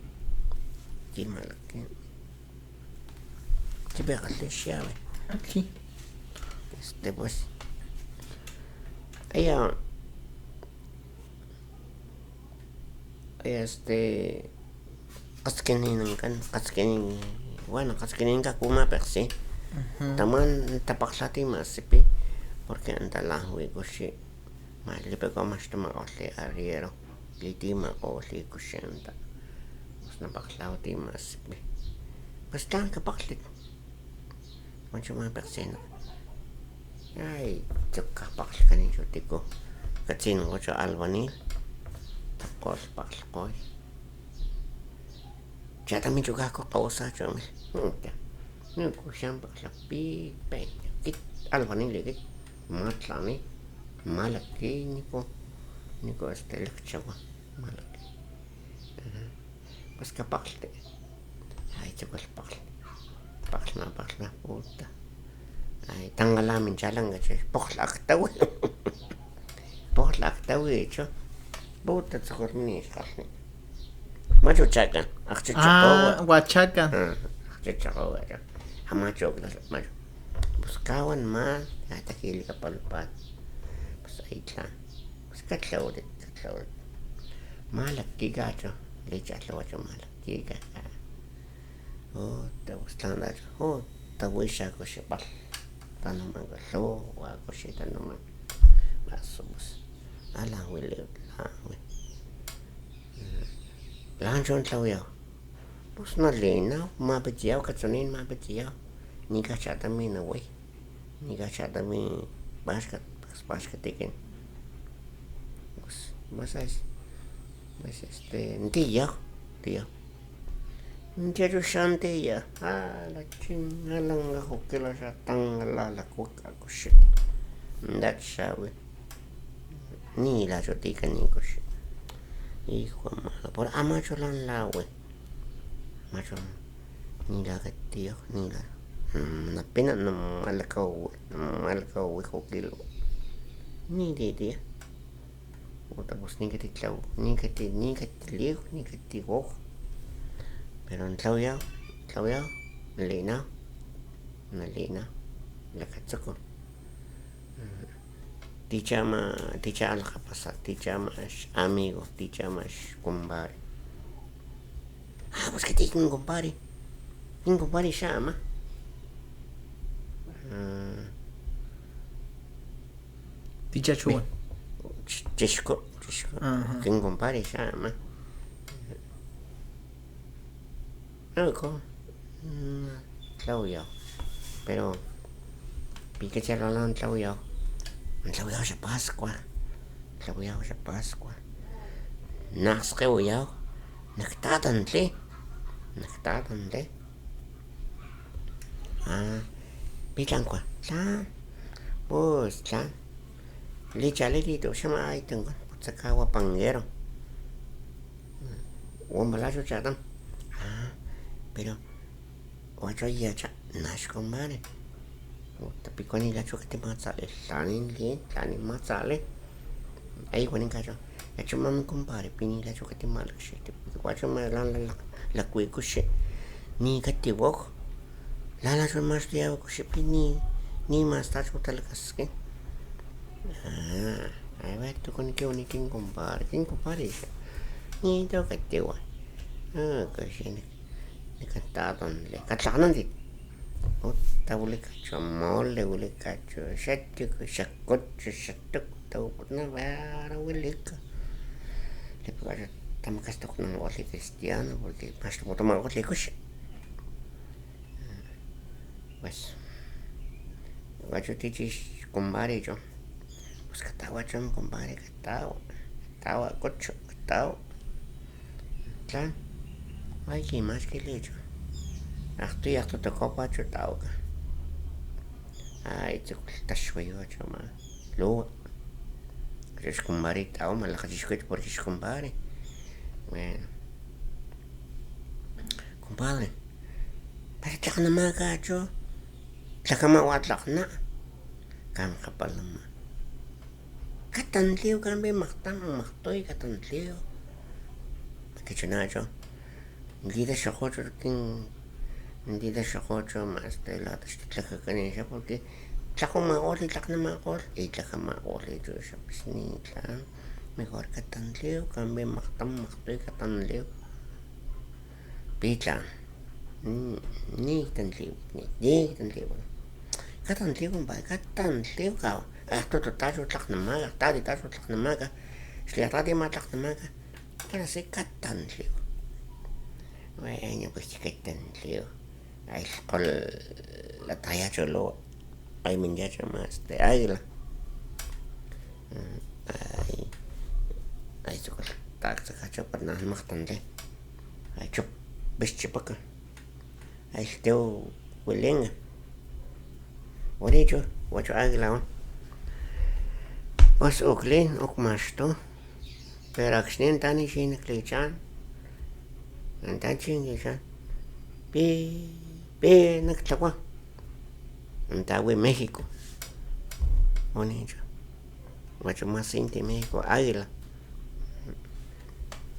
Speaker 2: ki mala ki be galle shawe
Speaker 1: aquí
Speaker 2: pues ella qaskinin bueno qaskinin ka kuma persi taman tapaklati masipi porque anta la huegoshi malipe como estoma ole arriero litima ole kushenta usna paklauti masipi pues tan ka paklit mucho más persino ay chukka paklani chutiko katsin ocho albanil tapos paklkoy ya también juga ko pausa chome no ko shamba la pi pe kit albanil kit matlani malaki niko lecchawa malaki pues kapakte ay chukal pakla puta ay tangala min chalanga che poklaktawi cho puta tsorni khafni macho chakan
Speaker 1: Huachaca
Speaker 2: chichakowa hamacho macho buscaban más hasta que el capalpat pues ahí está pues catlaude malaki gacho le chatlo malaki gacha te gustan dar te wisha ko shepal tanoma galo wa ko shetanoma masubus ala wile lanchon tawyo pues no lena mabetiao katsonin mabetiao ni gachata mi na wey ni gachata mi basket tiken pues tío Ntero shante ya la chingala que la tanga la coca coche that shawe ni la chotica ni coche hijo malo por amacho la we macho ni la tío ni la na pena no malcao hijo kilo ni de dia otra pues ni que te clau ni que te leo ni que te go pero en Claudia Lena la cachoco ti llama alga pasa ti llamas amigo ti llamas compadre pues que te un compadre llama
Speaker 1: Tichachua
Speaker 2: Chisco que un compadre llama algo Claudia pero pique charlan Claudia ya Pascua nas Claudia naktatanle pichankwa pues le chale dito llama ahí tengo sacagua panguero un balazo chatam pero ocho ya cha nash compadre tapi con el gacho que te mata el tani matzale ahí con el gacho hecho mami compadre, pini la choque te mal, que te guacho me la cuico, ni que te wok, la yo más de agua, que pini, ni más tacho tal casque. A ver, tú con que quién compadre, ni tengo que te guay. Que si ni cantado, le cataron de. Tabule cacho mole, ule cacho, shatio, shacocho, shatok, tau, na vara, huelica. Le pagaron, estamos casto con un gole cristiano, porque más te tomar gole coche. Pues, guacho tichis, compadre, yo. Pues catagua, chon, compadre, catagua, cocho, catagua. Claro, hay que más que le echo. Hasta te copa, chutauca. Ay, te estás suyo, chama. Luego, es compadre, tau, me la cachis porque es compadre. Bueno, compadre, pero te can más gacho. Te cama watlak na. Cam kapalama. Katanlio, cambia machtoy, katanlio. Que chunacho. Gida shakocho, hindi da shakocho, más de la tlaca canisha, porque tlaco magol, tlac na magol, y tlaca magol, yo pues ni tlan. Mejor katanlio, cambia machtoy, katanlio. Pitla. Ni tanlio, ni tanlio. Katanlio, compadre, katanlio, cao. Hasta tu tacho tlac na maga, tadi tacho tlac na maga. Sliatadi ma tlac na maga. Para ser katanlio. Bueno, pues katanlio. Ay, con la talla cholo. Ay, minyacho más de águila. Ay, su taxa cacho para nada más tande. Ay, chup, ves chipaca. Ay, teo huelenga. Guacho águila. Pues oklin, okmasto. Pero axnen tani sin clichan. Antan chingishan. Pe nagtlawa. Antawe México. Bonito. Guacho más inti México, águila.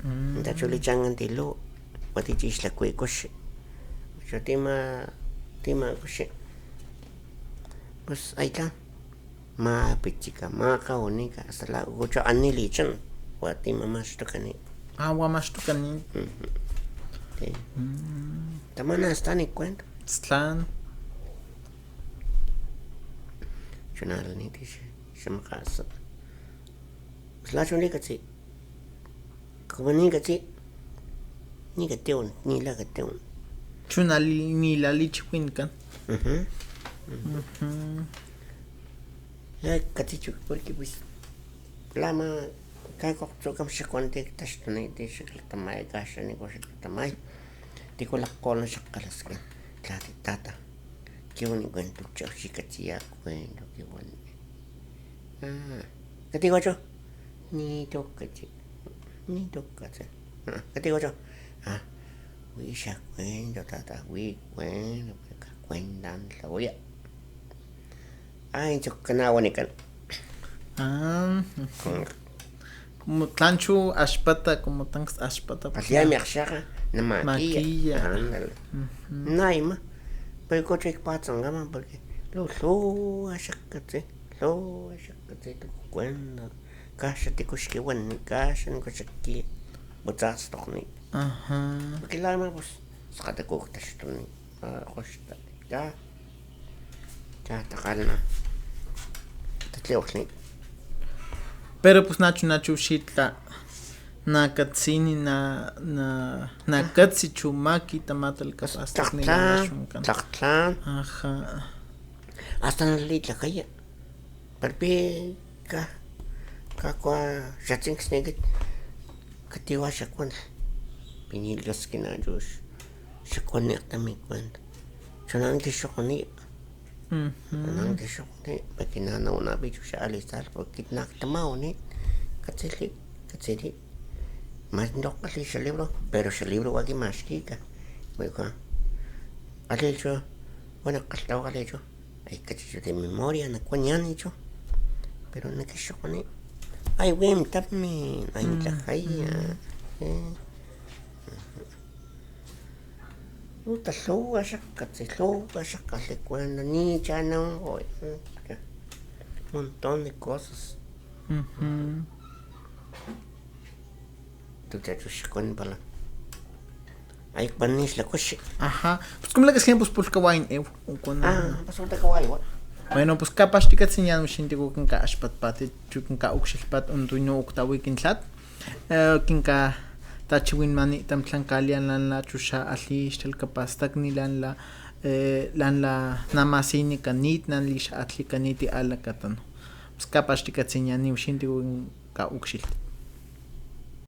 Speaker 2: Antacho le changan tilo. Guatichis la cuecoche. Yo tema coche. Pues ahí está. Ma pichica, ma caonica, hasta la gocho anilichan. Guatima más tocani.
Speaker 1: Agua más tocani.
Speaker 2: Sí. Tamana está ni cuenta.
Speaker 1: Slan.
Speaker 2: Chunal ni dice. Se me casa. Slacho ni casi. Como ni casi. Ni cateón, ni la cateón.
Speaker 1: Chunal ni la lichwinkan.
Speaker 2: Ya caticho, porque pues. Lama. Kako chokam shakwante tashtuni de shaktamay gasha ni ko shaktamay. Tiko la kola shakalas ka. Tlati tata. Kyo ni kwento chak shikatia kwento kyo wani. Katigo cho. Ni tokachi. Katigo cho. Wi shakwento tata wi kwento kwendan la oya. Ay chokana wani kan.
Speaker 1: Como tancho ashpata, como tanks ashpata.
Speaker 2: Así me achara, na maquilla. Ándale. Naima. Pero coche patzangama porque lo ashakate tu cuenta. Kasha te kushki wan kasha ni kushki. Botas toni. Porque la ma pues sakata koktas toni. Khoshta. Ya takalna. Tatleoxni.
Speaker 1: Pero pues nacho shitla na katsini na katsi chumaki tamatal kapastas ni
Speaker 2: Tlaktlan.
Speaker 1: Ajá.
Speaker 2: Hasta na litla kaya. Perpi ka kwa shatings negit. Katiwa shakwan. Pinilgas kinajos. Shakwan también cuenta. Chonang de shakoni. Nang de shakoni. Pakinana una bicho sha alistar porque naktamao ni. Katsili. Más no casi ese libro, pero ese libro va aquí más chica. Me dijo, ¿has hecho? Bueno, ¿has hecho? Hay que de memoria, no cuñan hecho. Pero no que yo con él. Ay, wem tapmin, ay tlajaya. Uta slowa shaka se cuenta ni chana un montón de cosas. Tu te chushkon pala. Ay panis la coche.
Speaker 1: Ajá. Pues como la que siempre pues kawain
Speaker 2: Pasó de kawaii, what?
Speaker 1: Bueno, pues capaz tika señal machine tigo kin ka ashpat pati chukin ka ukshilpat untuño uktawi kinlat. Kinka tachiwin mani tamtlankalian lan la chusha ali shtel kapastak ni lan la namasini kanit nan lish atli kaniti ala katano. Pues capaz tika señal ni machine tigo ka ukshil.